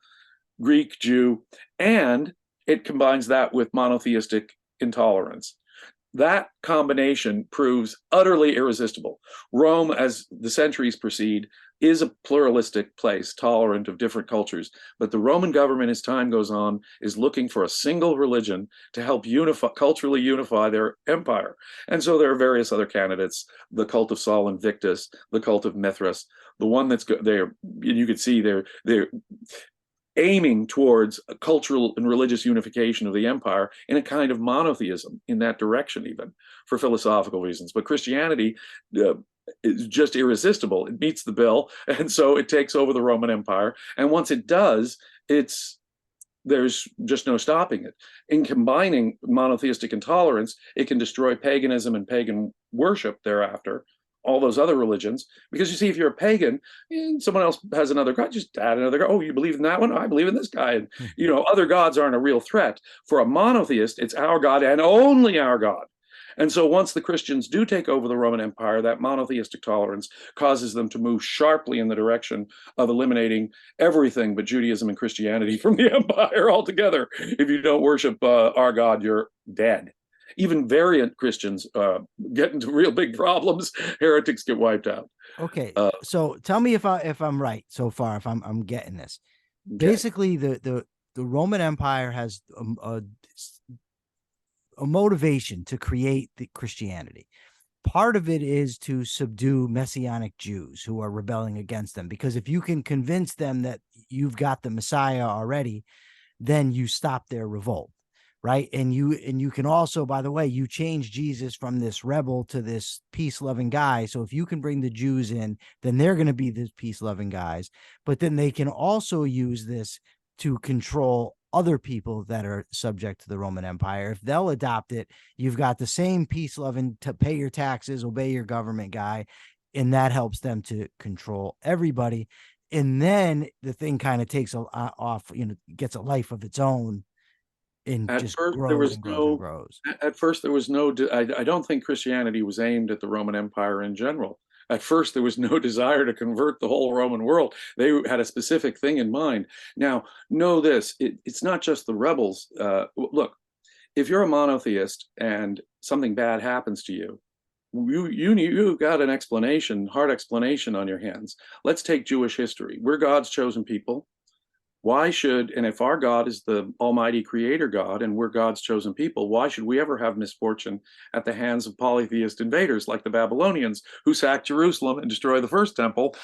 Greek, Jew. And it combines that with monotheistic intolerance. That combination proves utterly irresistible. Rome, as the centuries proceed, is a pluralistic place, tolerant of different cultures. But the Roman government, as time goes on, is looking for a single religion to help culturally unify their empire. And so there are various other candidates: the cult of Sol Invictus, the cult of Mithras. The one that's there, you could see they're aiming towards a cultural and religious unification of the empire in a kind of monotheism in that direction, even for philosophical reasons. But Christianity is just irresistible. It meets the bill, and so it takes over the Roman Empire. And once it does, there's just no stopping it. In combining monotheistic intolerance, it can destroy paganism and pagan worship thereafter, all those other religions. Because you see, if you're a pagan and someone else has another god, just add another god. Oh, you believe in that one? I believe in this guy. And other gods aren't a real threat. For a monotheist, it's our God and only our God. And so once the Christians do take over the Roman Empire, that monotheistic tolerance causes them to move sharply in the direction of eliminating everything but Judaism and Christianity from the empire altogether. If you don't worship our God, you're dead. Even variant Christians get into real big problems. Heretics get wiped out.
Okay, so tell me if I'm right so far, if I'm getting this. Okay. Basically, the Roman Empire has a motivation to create the Christianity. Part of it is to subdue Messianic Jews who are rebelling against them, because if you can convince them that you've got the Messiah already, then you stop their revolt. Right. And you can also, by the way, you change Jesus from this rebel to this peace-loving guy. So if you can bring the Jews in, then they're going to be the peace-loving guys. But then they can also use this to control other people that are subject to the Roman Empire. If they'll adopt it, you've got the same peace-loving to pay your taxes, obey your government guy. And that helps them to control everybody. And then the thing kind of takes off, gets a life of its own. At first, there was
no. I don't think Christianity was aimed at the Roman Empire in general. At first, there was no desire to convert the whole Roman world. They had a specific thing in mind. Now, know this: it's not just the rebels. Look, if you're a monotheist and something bad happens to you, you got an explanation, hard explanation on your hands. Let's take Jewish history. We're God's chosen people. And if our God is the almighty creator God and we're God's chosen people, why should we ever have misfortune at the hands of polytheist invaders like the Babylonians, who sacked Jerusalem and destroyed the first temple,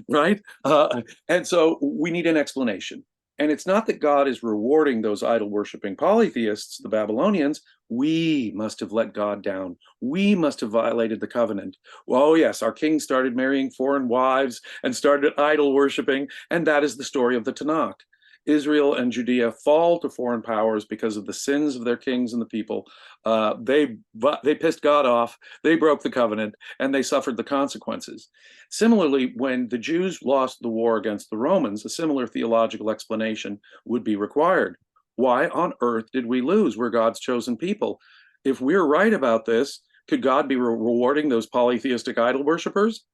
right? And so we need an explanation. And it's not that God is rewarding those idol-worshiping polytheists, the Babylonians. We must have let God down. We must have violated the covenant. Oh, yes, our king started marrying foreign wives and started idol-worshiping, and that is the story of the Tanakh. Israel and Judea fall to foreign powers because of the sins of their kings and the people. They pissed God off, they broke the covenant, and they suffered the consequences. Similarly, when the Jews lost the war against the Romans, a similar theological explanation would be required. Why on earth did we lose? We're God's chosen people. If we're right about this, could God be rewarding those polytheistic idol worshippers?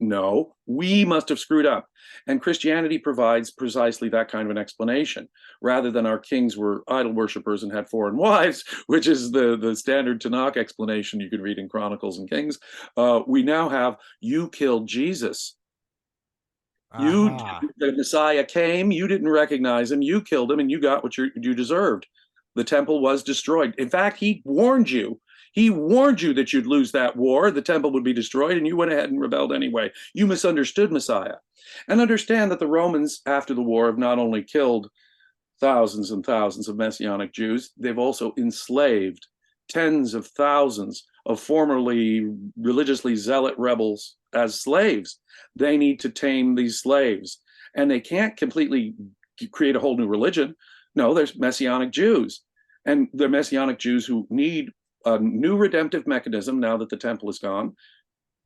No, we must have screwed up. And Christianity provides precisely that kind of an explanation. Rather than our kings were idol worshippers and had foreign wives, which is the standard Tanakh explanation you can read in Chronicles and Kings, we now have, you killed Jesus. The Messiah came, you didn't recognize him, you killed him, and you got what you deserved. The temple was destroyed. In fact, he warned you. He warned you that you'd lose that war, the temple would be destroyed, and you went ahead and rebelled anyway. You misunderstood Messiah. And understand that the Romans, after the war, have not only killed thousands and thousands of Messianic Jews, they've also enslaved tens of thousands of formerly religiously zealot rebels as slaves. They need to tame these slaves, and they can't completely create a whole new religion. No, there's Messianic Jews, and they're Messianic Jews who need a new redemptive mechanism now that the temple is gone,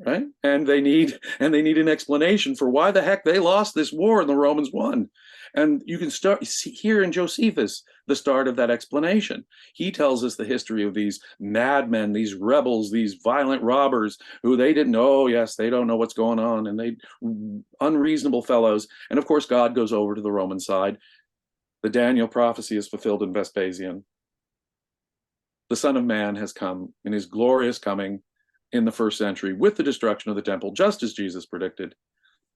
right? And they need an explanation for why the heck they lost this war and the Romans won. And you can start here in Josephus the start of that explanation. He tells us the history of these madmen, these rebels, these violent robbers who they didn't know. Oh, yes, they don't know what's going on, and they unreasonable fellows. And of course, God goes over to the Roman side. The Daniel prophecy is fulfilled in Vespasian. The Son of Man has come in his glorious coming in the first century with the destruction of the temple, just as Jesus predicted.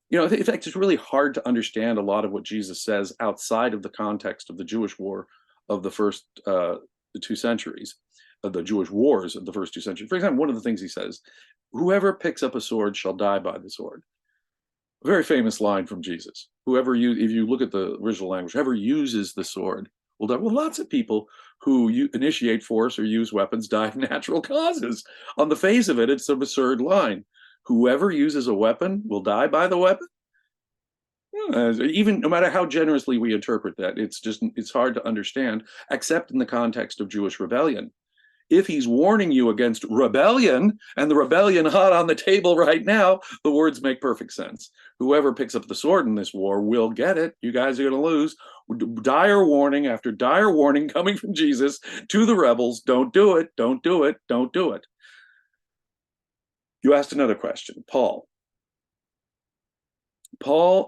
You know, in fact, it's really hard to understand a lot of what Jesus says outside of the context of the Jewish war of the first the 2 centuries, of the Jewish wars of the first 2 centuries. For example, one of the things he says, whoever picks up a sword shall die by the sword. A very famous line from Jesus. Whoever if you look at the original language, whoever uses the sword will die. Well, lots of people who initiate force or use weapons die of natural causes. On the face of it, it's an absurd line. Whoever uses a weapon will die by the weapon. Even no matter how generously we interpret that, it's hard to understand, except in the context of Jewish rebellion. If he's warning you against rebellion, and the rebellion hot on the table right now, the words make perfect sense. Whoever picks up the sword in this war will get it. You guys are going to lose. Dire warning after dire warning coming from Jesus to the rebels. Don't do it. Don't do it. Don't do it. You asked another question. Paul,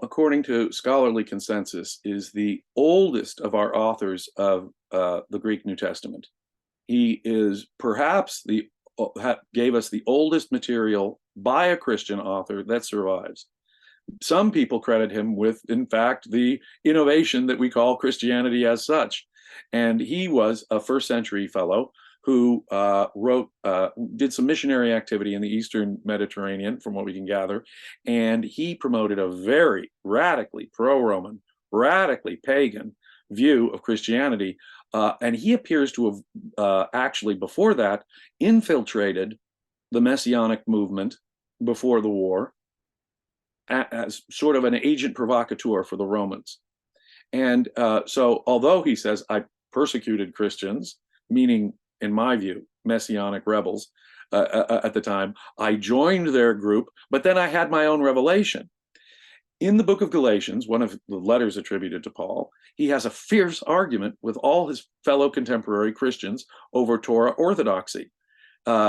according to scholarly consensus, is the oldest of our authors of the Greek New Testament. He is perhaps gave us the oldest material by a Christian author that survives. Some people credit him with, in fact, the innovation that we call Christianity as such. And he was a first century fellow who did some missionary activity in the Eastern Mediterranean, from what we can gather. And he promoted a very radically pro-Roman, radically pagan view of Christianity. And he appears to have actually, before that, infiltrated the Messianic movement before the war as sort of an agent provocateur for the Romans. And so although he says, I persecuted Christians, meaning, in my view, Messianic rebels at the time, I joined their group, but then I had my own revelation. In the book of Galatians, one of the letters attributed to Paul, he has a fierce argument with all his fellow contemporary Christians over Torah orthodoxy.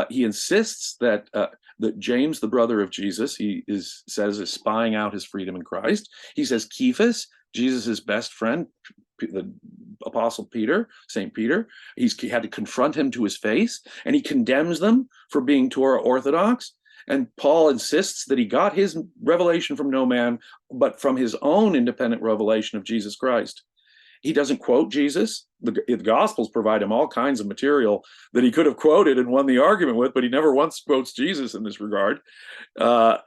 He insists that James, the brother of Jesus, says is spying out his freedom in Christ. He says Cephas, Jesus' best friend, the Apostle Peter, St. Peter, he had to confront him to his face, and he condemns them for being Torah orthodox. And Paul insists that he got his revelation from no man, but from his own independent revelation of Jesus Christ. He doesn't quote Jesus. The Gospels provide him all kinds of material that he could have quoted and won the argument with, but he never once quotes Jesus in this regard. So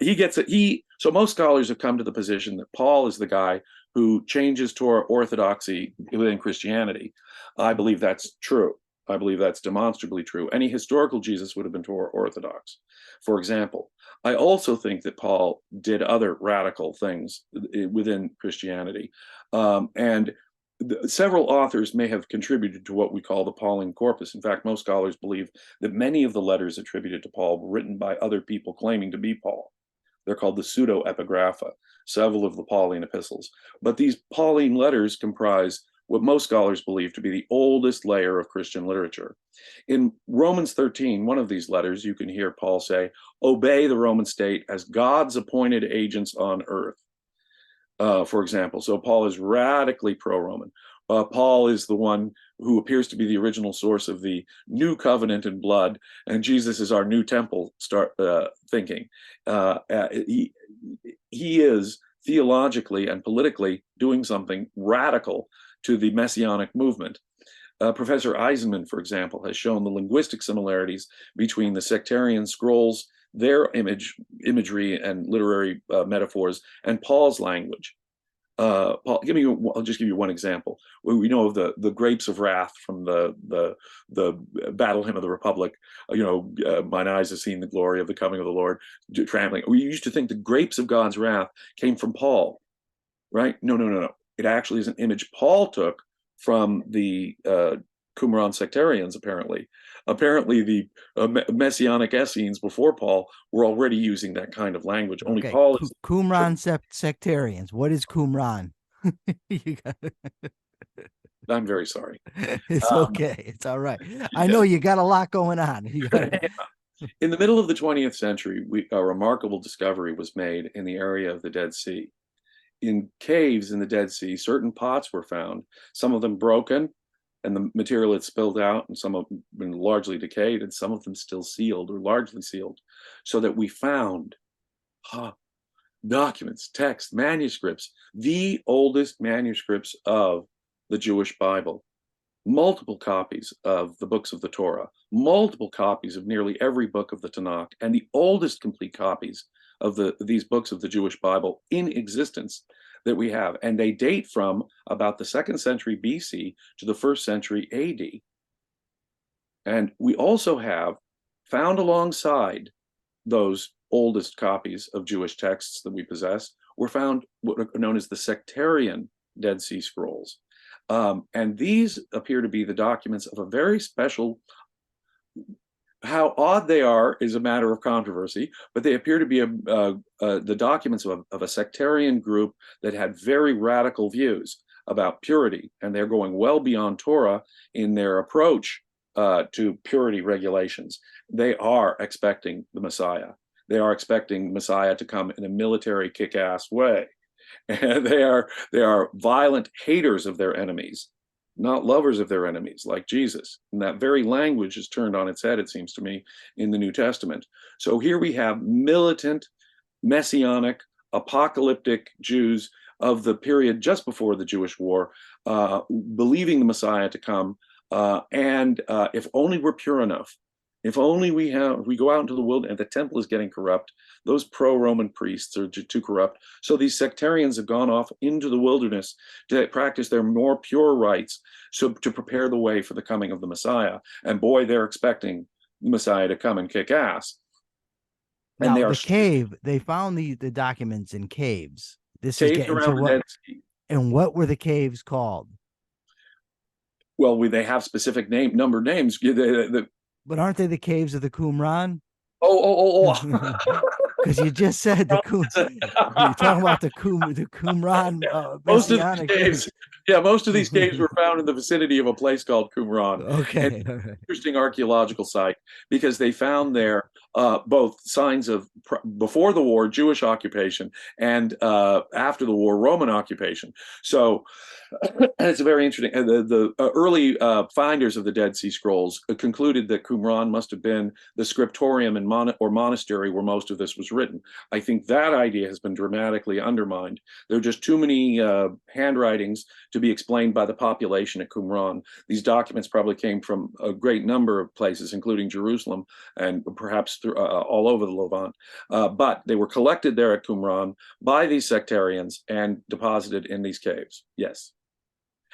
most scholars have come to the position that Paul is the guy who changes Torah orthodoxy within Christianity. I believe that's true. I believe that's demonstrably true. Any historical Jesus would have been Torah orthodox. For example, I also think that Paul did other radical things within Christianity. Several authors may have contributed to what we call the Pauline corpus. In fact, most scholars believe that many of the letters attributed to Paul were written by other people claiming to be Paul. They're called the pseudo-epigrapha, several of the Pauline epistles. But these Pauline letters comprise what most scholars believe to be the oldest layer of Christian literature. In Romans 13, one of these letters, you can hear Paul say, obey the Roman state as God's appointed agents on earth, for example. So Paul is radically pro-Roman. Paul is the one who appears to be the original source of the new covenant in blood, and Jesus is our new temple thinking. He is theologically and politically doing something radical to the Messianic movement. Professor Eisenman, for example, has shown the linguistic similarities between the sectarian scrolls, their imagery and literary metaphors, and Paul's language. Paul, I'll just give you one example. We know of the grapes of wrath from the Battle Hymn of the Republic. Mine eyes have seen the glory of the coming of the Lord, trampling. We used to think the grapes of God's wrath came from Paul, right? No. It actually is an image Paul took from the Qumran sectarians, apparently. Apparently, the Messianic Essenes before Paul were already using that kind of language. Only Paul is
Qumran sectarians. What is Qumran?
I'm very sorry.
It's okay. It's all right. I know you got a lot going on.
In the middle of the 20th century, a remarkable discovery was made in the area of the Dead Sea. In caves in the Dead Sea, certain pots were found, some of them broken, and the material had spilled out, and some of them been largely decayed, and some of them still sealed or largely sealed, so that we found documents, texts, manuscripts, the oldest manuscripts of the Jewish Bible, multiple copies of the books of the Torah, multiple copies of nearly every book of the Tanakh, and the oldest complete copies of these books of the Jewish Bible in existence that we have. And they date from about the 2nd century BC to the 1st century AD. And we also have found alongside those oldest copies of Jewish texts that we possess, were found what are known as the sectarian Dead Sea Scrolls. And these appear to be the documents of a very special, how odd they are is a matter of controversy, but they appear to be the documents of a sectarian group that had very radical views about purity, and they're going well beyond Torah in their approach to purity regulations. They are expecting the Messiah. They are expecting Messiah to come in a military kick-ass way. And they are violent haters of their enemies, not lovers of their enemies, like Jesus. And that very language is turned on its head, it seems to me, in the New Testament. So here we have militant, messianic, apocalyptic Jews of the period just before the Jewish war, believing the Messiah to come. And if only we're pure enough, if only we go out into the wilderness, and the temple is getting corrupt, those pro-Roman priests are too corrupt. So these sectarians have gone off into the wilderness to practice their more pure rites, so to prepare the way for the coming of the Messiah. And boy, they're expecting the Messiah to come and kick ass.
And now, they found the documents in caves. This is getting to what, and what were the caves called?
Well, they have specific numbered names.
But aren't they the caves of the Qumran?
Oh.
Because you just said you're talking about the Qumran.
Most of these caves, most of these caves were found in the vicinity of a place called Qumran.
Okay.
And interesting archaeological site, because they found there both signs of before the war Jewish occupation and after the war Roman occupation. So it's very interesting. The early finders of the Dead Sea Scrolls concluded that Qumran must have been the scriptorium and monastery where most of this was written. I think that idea has been dramatically undermined. There are just too many handwritings to be explained by the population at Qumran. These documents probably came from a great number of places, including Jerusalem and perhaps all over the Levant. But they were collected there at Qumran by these sectarians and deposited in these caves. Yes.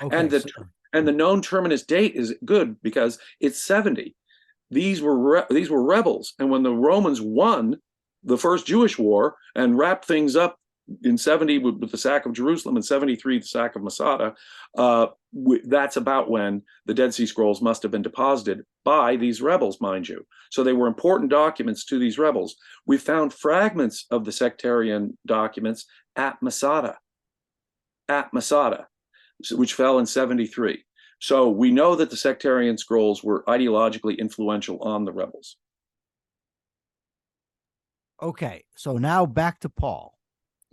Okay, and the known terminus date is good because it's 70. These were rebels, and when the Romans won the first Jewish war and wrapped things up in 70 with the sack of Jerusalem, and 73 the sack of Masada, that's about when the Dead Sea Scrolls must have been deposited by these rebels, mind you. So they were important documents to these rebels. We found fragments of the sectarian documents at Masada, which fell in 73. So we know that the sectarian scrolls were ideologically influential on the rebels.
Okay, so now back to Paul.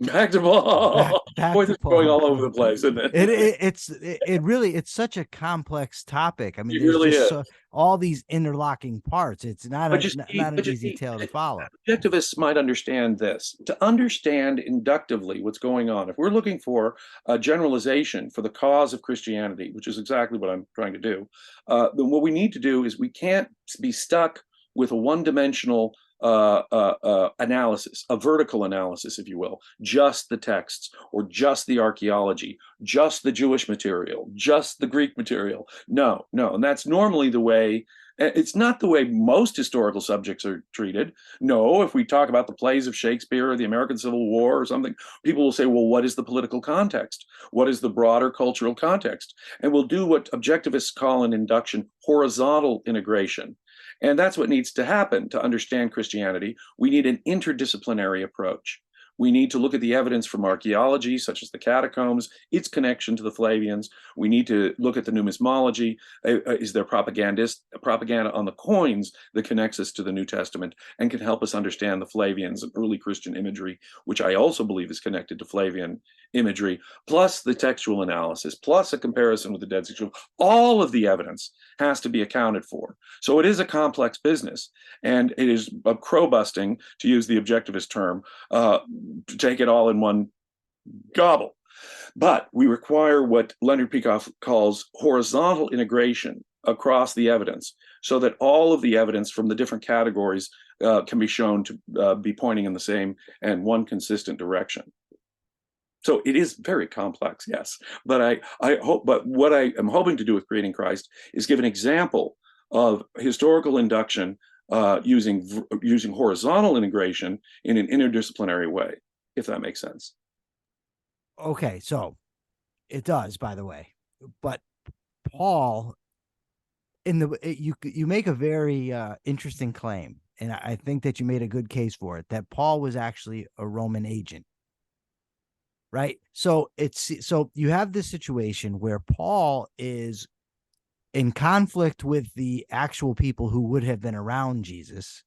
Back to Paul. Boy, this is going all over the place, isn't it?
It's such a complex topic. I mean,
it really is.
All these interlocking parts. It's not an easy tale to follow.
Objectivists might understand this. To understand inductively what's going on, if we're looking for a generalization for the cause of Christianity, which is exactly what I'm trying to do, then what we need to do is we can't be stuck with a one-dimensional analysis, a vertical analysis, if you will, just the texts or just the archaeology, just the Jewish material, just the Greek material. No, no. And that's normally the way. It's not the way most historical subjects are treated. No, if we talk about the plays of Shakespeare or the American Civil War or something, people will say, well, what is the political context? What is the broader cultural context? And we'll do what objectivists call in induction horizontal integration. And that's what needs to happen to understand Christianity. We need an interdisciplinary approach. We need to look at the evidence from archaeology, such as the catacombs, its connection to the Flavians. We need to look at the numismology. Is there propaganda on the coins that connects us to the New Testament and can help us understand the Flavians and early Christian imagery, which I also believe is connected to Flavian imagery, plus the textual analysis, plus a comparison with the Dead Sea Scrolls. All of the evidence has to be accounted for. So it is a complex business, and it is a crow busting, to use the objectivist term, to take it all in one gobble. But we require what Leonard Peikoff calls horizontal integration across the evidence, so that all of the evidence from the different categories can be shown to be pointing in the same and one consistent direction. So it is very complex, yes. But I hope. But what I am hoping to do with Creating Christ is give an example of historical induction using horizontal integration in an interdisciplinary way, if that makes sense.
Okay, so it does, by the way. But Paul, you make a very interesting claim, and I think that you made a good case for it, that Paul was actually a Roman agent. Right. So you have this situation where Paul is in conflict with the actual people who would have been around Jesus.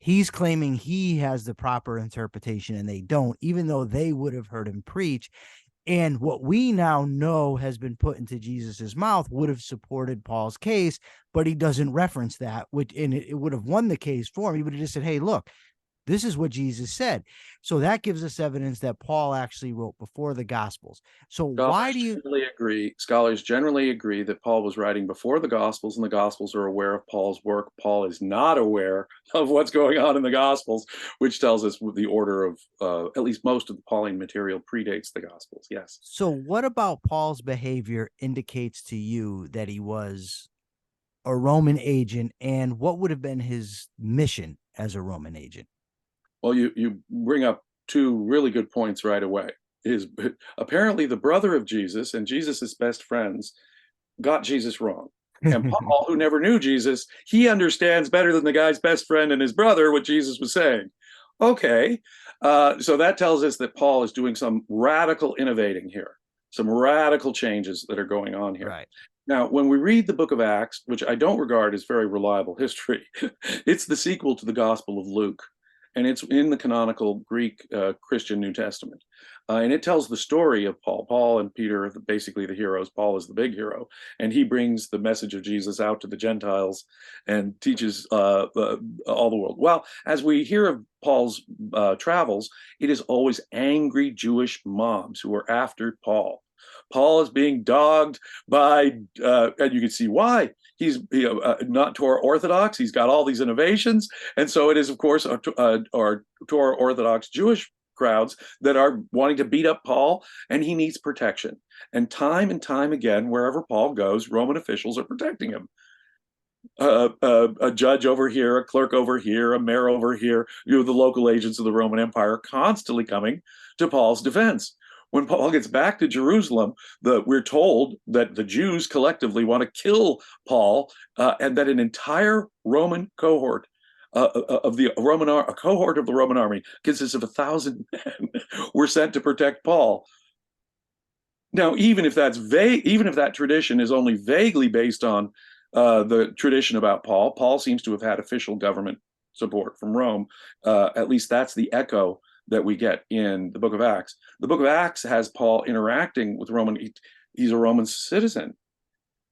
He's claiming he has the proper interpretation and they don't, even though they would have heard him preach. And what we now know has been put into Jesus's mouth would have supported Paul's case, but he doesn't reference that, and it would have won the case for him. He would have just said, hey, look, this is what Jesus said. So that gives us evidence that Paul actually wrote before the Gospels. So why do you
agree? Scholars generally agree that Paul was writing before the Gospels, and the Gospels are aware of Paul's work. Paul is not aware of what's going on in the Gospels, which tells us the order of at least most of the Pauline material predates the Gospels. Yes.
So what about Paul's behavior indicates to you that he was a Roman agent, and what would have been his mission as a Roman agent?
Well, you bring up two really good points right away. Apparently the brother of Jesus and Jesus's best friends got Jesus wrong. And Paul, who never knew Jesus, he understands better than the guy's best friend and his brother what Jesus was saying. Okay, so that tells us that Paul is doing some radical innovating here, some radical changes that are going on here.
Right.
Now, when we read the book of Acts, which I don't regard as very reliable history, it's the sequel to the Gospel of Luke. And it's in the canonical Greek Christian New Testament. And it tells the story of Paul. Paul and Peter are basically the heroes. Paul is the big hero. And he brings the message of Jesus out to the Gentiles and teaches all the world. Well, as we hear of Paul's travels, it is always angry Jewish mobs who are after Paul. Paul is being dogged by, and you can see why. He's not Torah Orthodox. He's got all these innovations. And so it is, of course, our Torah Orthodox Jewish crowds that are wanting to beat up Paul, and he needs protection. And time again, wherever Paul goes, Roman officials are protecting him. A judge over here, a clerk over here, a mayor over here, the local agents of the Roman Empire constantly coming to Paul's defense. When Paul gets back to Jerusalem, we're told that the Jews collectively want to kill Paul, and that an entire Roman cohort of the Roman army consists of 1,000 men were sent to protect Paul. Now, even if that tradition is only vaguely based on the tradition about Paul, Paul seems to have had official government support from Rome. At least that's the echo that we get in the book of Acts. The book of Acts has Paul interacting with Roman. He's a Roman citizen.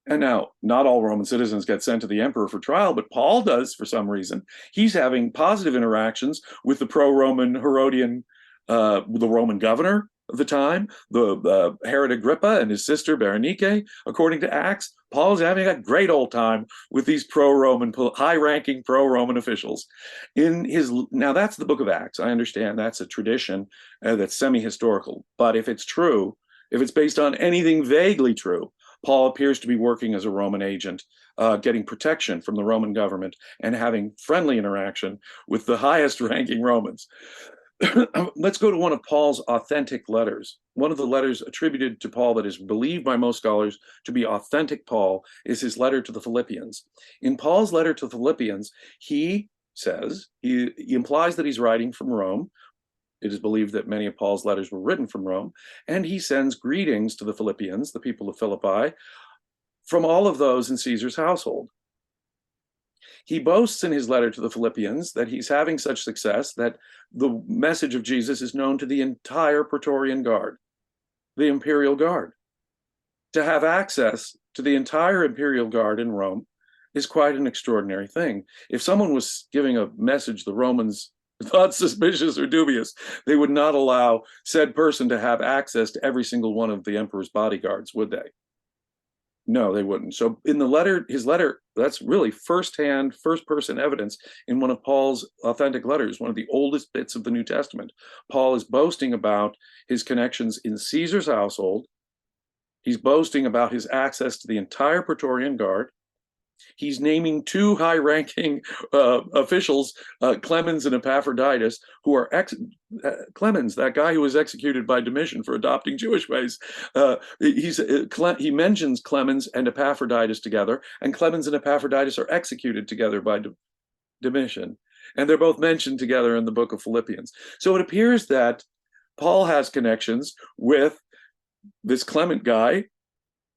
And now, not all Roman citizens get sent to the emperor for trial, but Paul does for some reason. He's having positive interactions with the pro-Roman Herodian, the Roman governor of the time, the Herod Agrippa and his sister Berenike, according to Acts. Paul is having a great old time with these pro-Roman, high-ranking pro-Roman officials. Now that's the book of Acts. I understand that's a tradition that's semi-historical. But if it's true, if it's based on anything vaguely true, Paul appears to be working as a Roman agent, getting protection from the Roman government and having friendly interaction with the highest-ranking Romans. Let's go to one of Paul's authentic letters. One of the letters attributed to Paul that is believed by most scholars to be authentic Paul is his letter to the Philippians. In Paul's letter to the Philippians, he says, he implies that he's writing from Rome. It is believed that many of Paul's letters were written from Rome, and he sends greetings to the Philippians, the people of Philippi, from all of those in Caesar's household. He boasts in his letter to the Philippians that he's having such success that the message of Jesus is known to the entire Praetorian Guard, the imperial guard. To have access to the entire imperial guard in Rome is quite an extraordinary thing. If someone was giving a message the Romans thought suspicious or dubious, they would not allow said person to have access to every single one of the emperor's bodyguards, would they? No, they wouldn't. So in the letter, his letter, that's really first-hand, first-person evidence in one of Paul's authentic letters, one of the oldest bits of the New Testament. Paul is boasting about his connections in Caesar's household. He's boasting about his access to the entire Praetorian Guard. He's naming two high-ranking officials, Clemens and Epaphroditus, who are Clemens, that guy who was executed by Domitian for adopting Jewish ways. He mentions Clemens and Epaphroditus together, and Clemens and Epaphroditus are executed together by Domitian, and they're both mentioned together in the book of Philippians. So it appears that Paul has connections with this Clement guy,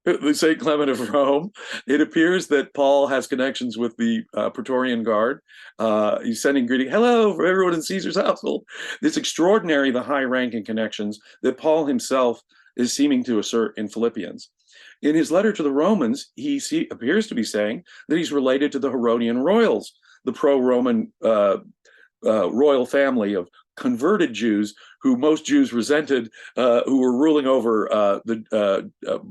the St. Clement of Rome. It appears that Paul has connections with the Praetorian Guard. He's sending greeting, hello, for everyone in Caesar's household. It's extraordinary, the high-ranking connections that Paul himself is seeming to assert in Philippians. In his letter to the Romans, he appears to be saying that he's related to the Herodian royals, the pro-Roman royal family of converted Jews who most Jews resented, who were ruling over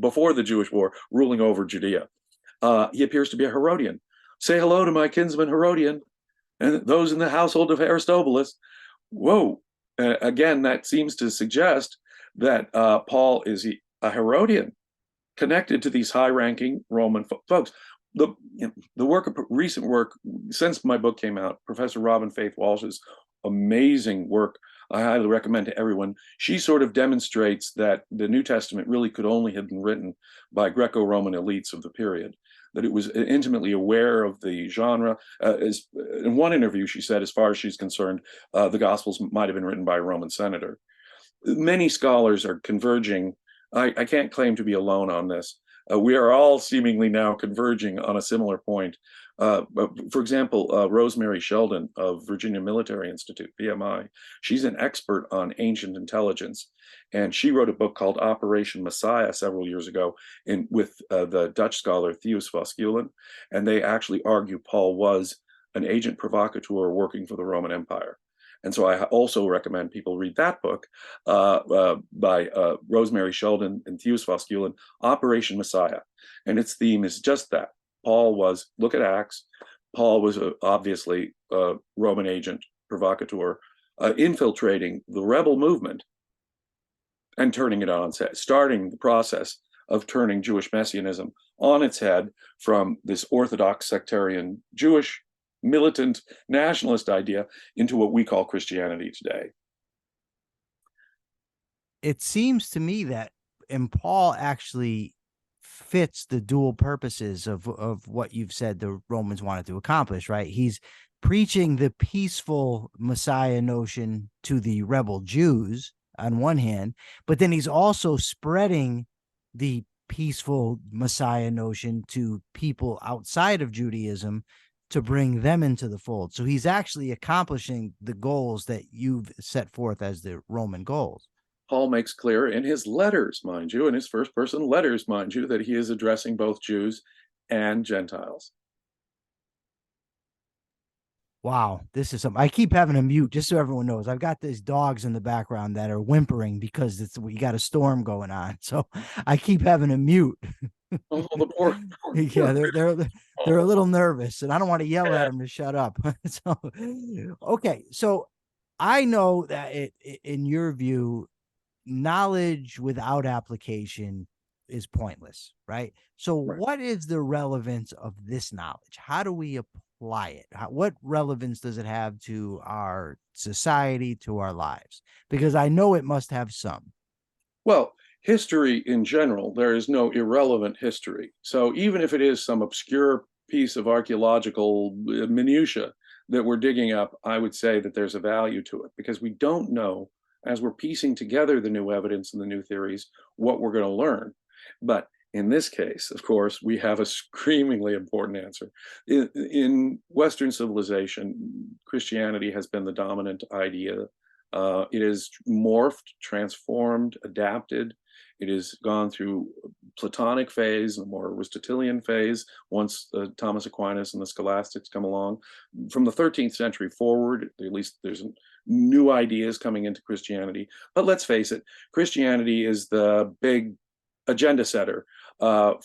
before the Jewish war, ruling over Judea. He appears to be a Herodian. Say hello to my kinsman Herodian and those in the household of Aristobulus. Whoa. Again, that seems to suggest that Paul is a Herodian, connected to these high-ranking Roman folks. The recent work, since my book came out, Professor Robin Faith Walsh's amazing work, I highly recommend to everyone. She sort of demonstrates that the New Testament really could only have been written by Greco-Roman elites of the period, that it was intimately aware of the genre. In one interview, she said, as far as she's concerned, the Gospels might have been written by a Roman senator. Many scholars are converging. I can't claim to be alone on this. We are all seemingly now converging on a similar point. For example, Rosemary Sheldon of Virginia Military Institute, VMI, she's an expert on ancient intelligence. And she wrote a book called Operation Messiah several years ago with the Dutch scholar Theus Voskuilen. And they actually argue Paul was an agent provocateur working for the Roman Empire. And so I also recommend people read that book by Rosemary Sheldon and Theus Voskuilen, Operation Messiah. And its theme is just that. Paul was, look at Acts, Paul was obviously a Roman agent, provocateur, infiltrating the rebel movement and turning it on its head, starting the process of turning Jewish messianism on its head from this Orthodox sectarian Jewish militant nationalist idea into what we call Christianity today.
It seems to me that, and Paul actually fits the dual purposes of what you've said the Romans wanted to accomplish, right? He's preaching the peaceful Messiah notion to the rebel Jews on one hand, but then he's also spreading the peaceful Messiah notion to people outside of Judaism to bring them into the fold. So he's actually accomplishing the goals that you've set forth as the Roman goals.
Paul makes clear in his letters, mind you, in his first-person letters, mind you, that he is addressing both Jews and Gentiles.
Wow, this is something I keep having to mute just so everyone knows. I've got these dogs in the background that are whimpering because we got a storm going on. So I keep having to mute.
Oh, the poor,
Yeah,
poor
they're a little nervous, and I don't want to yell at them to shut up. So okay, so I know that in your view, knowledge without application is pointless, right? So,
right.
what is the relevance of this knowledge? How do we apply it? What relevance does it have to our society, to our lives? Because I know it must have some.
Well, history in general, there is no irrelevant history. So even if it is some obscure piece of archaeological minutia that we're digging up, I would say that there's a value to it because we don't know, as we're piecing together the new evidence and the new theories, what we're going to learn. But in this case, of course, we have a screamingly important answer. In Western civilization, Christianity has been the dominant idea. It has morphed, transformed, adapted. It has gone through Platonic phase, a more Aristotelian phase, once Thomas Aquinas and the scholastics come along. From the 13th century forward, at least there's new ideas coming into Christianity. But let's face it, Christianity is the big agenda setter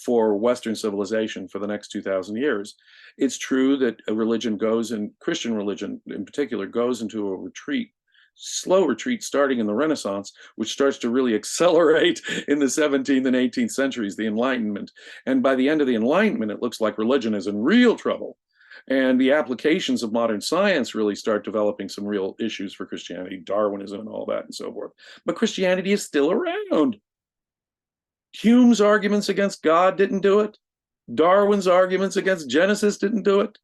for Western civilization for the next 2,000 years. It's true that a religion goes, and Christian religion in particular, goes into a retreat, slow retreat starting in the Renaissance, which starts to really accelerate in the 17th and 18th centuries, the Enlightenment. And by the end of the Enlightenment, it looks like religion is in real trouble. And the applications of modern science really start developing some real issues for Christianity, Darwinism and all that and so forth. But Christianity is still around. Hume's arguments against God didn't do it. Darwin's arguments against Genesis didn't do it.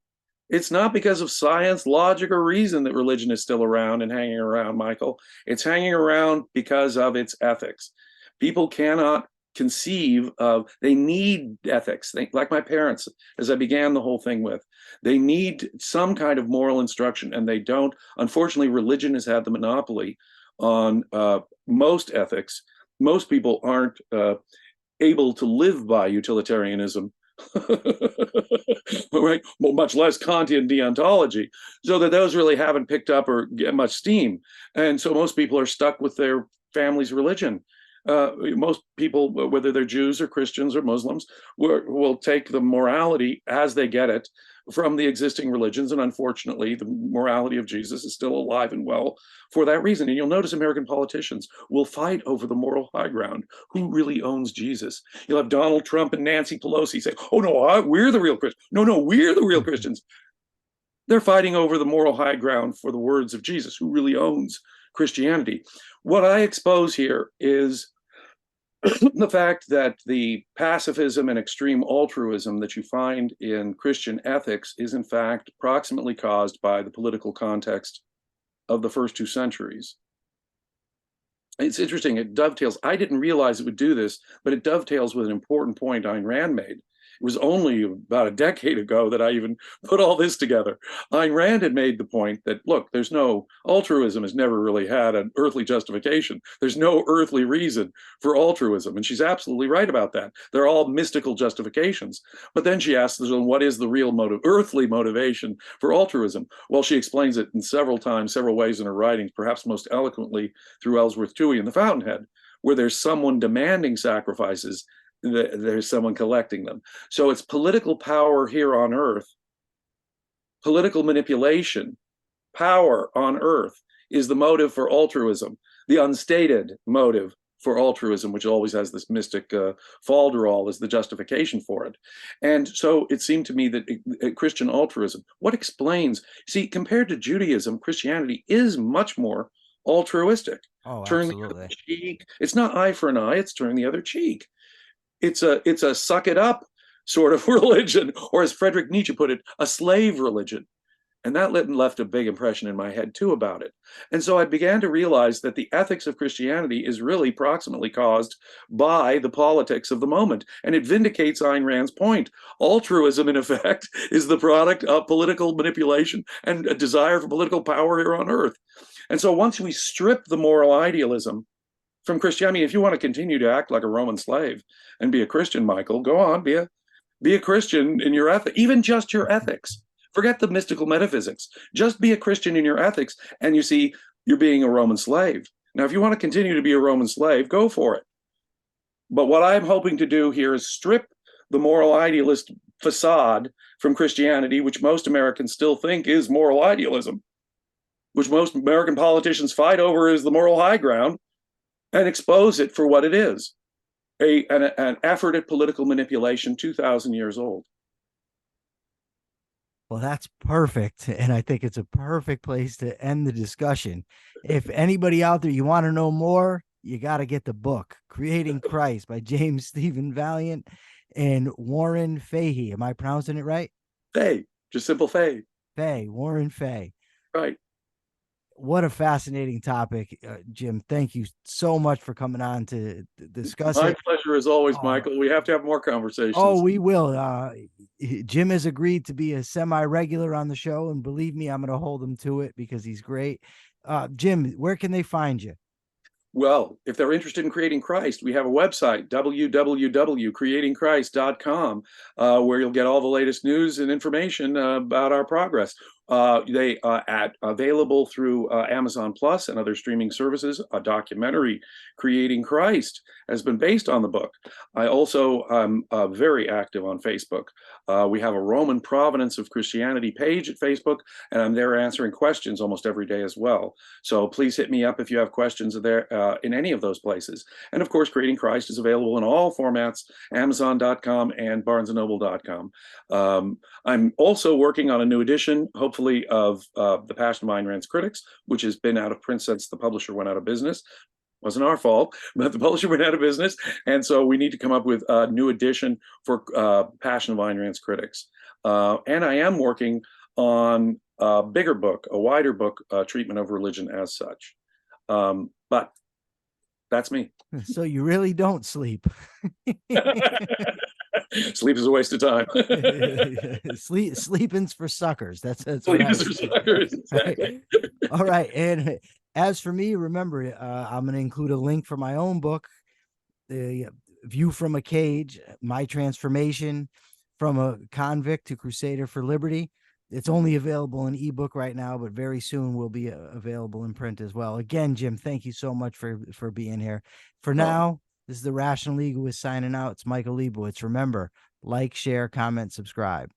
It's not because of science, logic, or reason that religion is still around and hanging around, Michael. It's hanging around because of its ethics. People cannot conceive of, they need ethics. Like my parents, as I began the whole thing with, they need some kind of moral instruction, and they don't. Unfortunately, religion has had the monopoly on most ethics. Most people aren't able to live by utilitarianism, right? Much less Kantian deontology, so that those really haven't picked up or get much steam. And so most people are stuck with their family's religion. Most people, whether they're Jews or Christians or Muslims, will take the morality as they get it from the existing religions. And unfortunately, the morality of Jesus is still alive and well for that reason. And you'll notice American politicians will fight over the moral high ground. Who really owns Jesus? You'll have Donald Trump and Nancy Pelosi say, oh, no, we're the real Christians. No, we're the real Christians. They're fighting over the moral high ground for the words of Jesus. Who really owns Christianity? What I expose here is the fact that the pacifism and extreme altruism that you find in Christian ethics is in fact proximately caused by the political context of the first 2 centuries. It's interesting, it dovetails. I didn't realize it would do this, but it dovetails with an important point Ayn Rand made. It was only about a decade ago that I even put all this together. Ayn Rand had made the point that, look, altruism has never really had an earthly justification. There's no earthly reason for altruism. And she's absolutely right about that. They're all mystical justifications. But then she asks, what is the real earthly motivation for altruism? Well, she explains it in several ways in her writings, perhaps most eloquently through Ellsworth Toohey in The Fountainhead, where there's someone demanding sacrifices, there's someone collecting them. So it's political power here on earth, political manipulation, power on earth is the motive for altruism, the unstated motive for altruism, which always has this mystic falderall as the justification for it. And so it seemed to me that Christian altruism, what explains, see, compared to Judaism, Christianity is much more altruistic.
Oh,
Turn the
absolutely.
other cheek. It's not eye for an eye, it's turn the other cheek. It's a suck it up sort of religion, or as Friedrich Nietzsche put it, a slave religion. And that left a big impression in my head too about it. And so I began to realize that the ethics of Christianity is really proximately caused by the politics of the moment. And it vindicates Ayn Rand's point. Altruism, in effect, is the product of political manipulation and a desire for political power here on earth. And so once we strip the moral idealism from Christianity, I mean, if you want to continue to act like a Roman slave and be a Christian, Michael, go on, be a Christian in your ethics, even just your ethics. Forget the mystical metaphysics. Just be a Christian in your ethics, and you see you're being a Roman slave. Now, if you want to continue to be a Roman slave, go for it. But what I'm hoping to do here is strip the moral idealist facade from Christianity, which most Americans still think is moral idealism, which most American politicians fight over as the moral high ground, and expose it for what it is, an effort at political manipulation 2,000 years old.
Well, that's perfect. And I think it's a perfect place to end the discussion. If anybody out there, you want to know more, you got to get the book, Creating Christ by James Stephen Valliant and Warren Fahey. Am I pronouncing it right?
Fay, just simple Fay.
Fay, Warren Fay.
Right.
What a fascinating topic, Jim. Thank you so much for coming on to discuss
My
it.
pleasure as always, Michael. We have to have more conversations.
Oh, we will. Jim has agreed to be a semi-regular on the show, and believe me, I'm going to hold him to it because he's great. Jim, where can they find you?
Well, if they're interested in creating Christ, we have a website, www.creatingchrist.com, where you'll get all the latest news and information about our progress. They available through Amazon Plus and other streaming services. A documentary, Creating Christ, has been based on the book. I also am very active on Facebook. We have a Roman Provenance of Christianity page at Facebook, and I'm there answering questions almost every day as well. So please hit me up if you have questions there in any of those places. And of course, Creating Christ is available in all formats, Amazon.com and BarnesandNoble.com. I'm also working on a new edition, hopefully, of The Passion of Ayn Rand's Critics, which has been out of print since the publisher went out of business. Wasn't our fault, but the publisher went out of business. And so we need to come up with a new edition for Passion of Ayn Rand's Critics. And I am working on a bigger book, a wider book, Treatment of Religion as Such. But that's me.
So you really don't sleep.
Sleep is a waste of time.
Sleeping's for suckers. That's
Sleeping's for suckers. Exactly.
All right. And as for me, remember, I'm going to include a link for my own book, The View from a Cage, My Transformation from a Convict to Crusader for Liberty. It's only available in ebook right now, but very soon will be available in print as well. Again, Jim, thank you so much for being here. For now, this is the Rational Egoist signing out. It's Michael Liebowitz. Remember, like, share, comment, subscribe.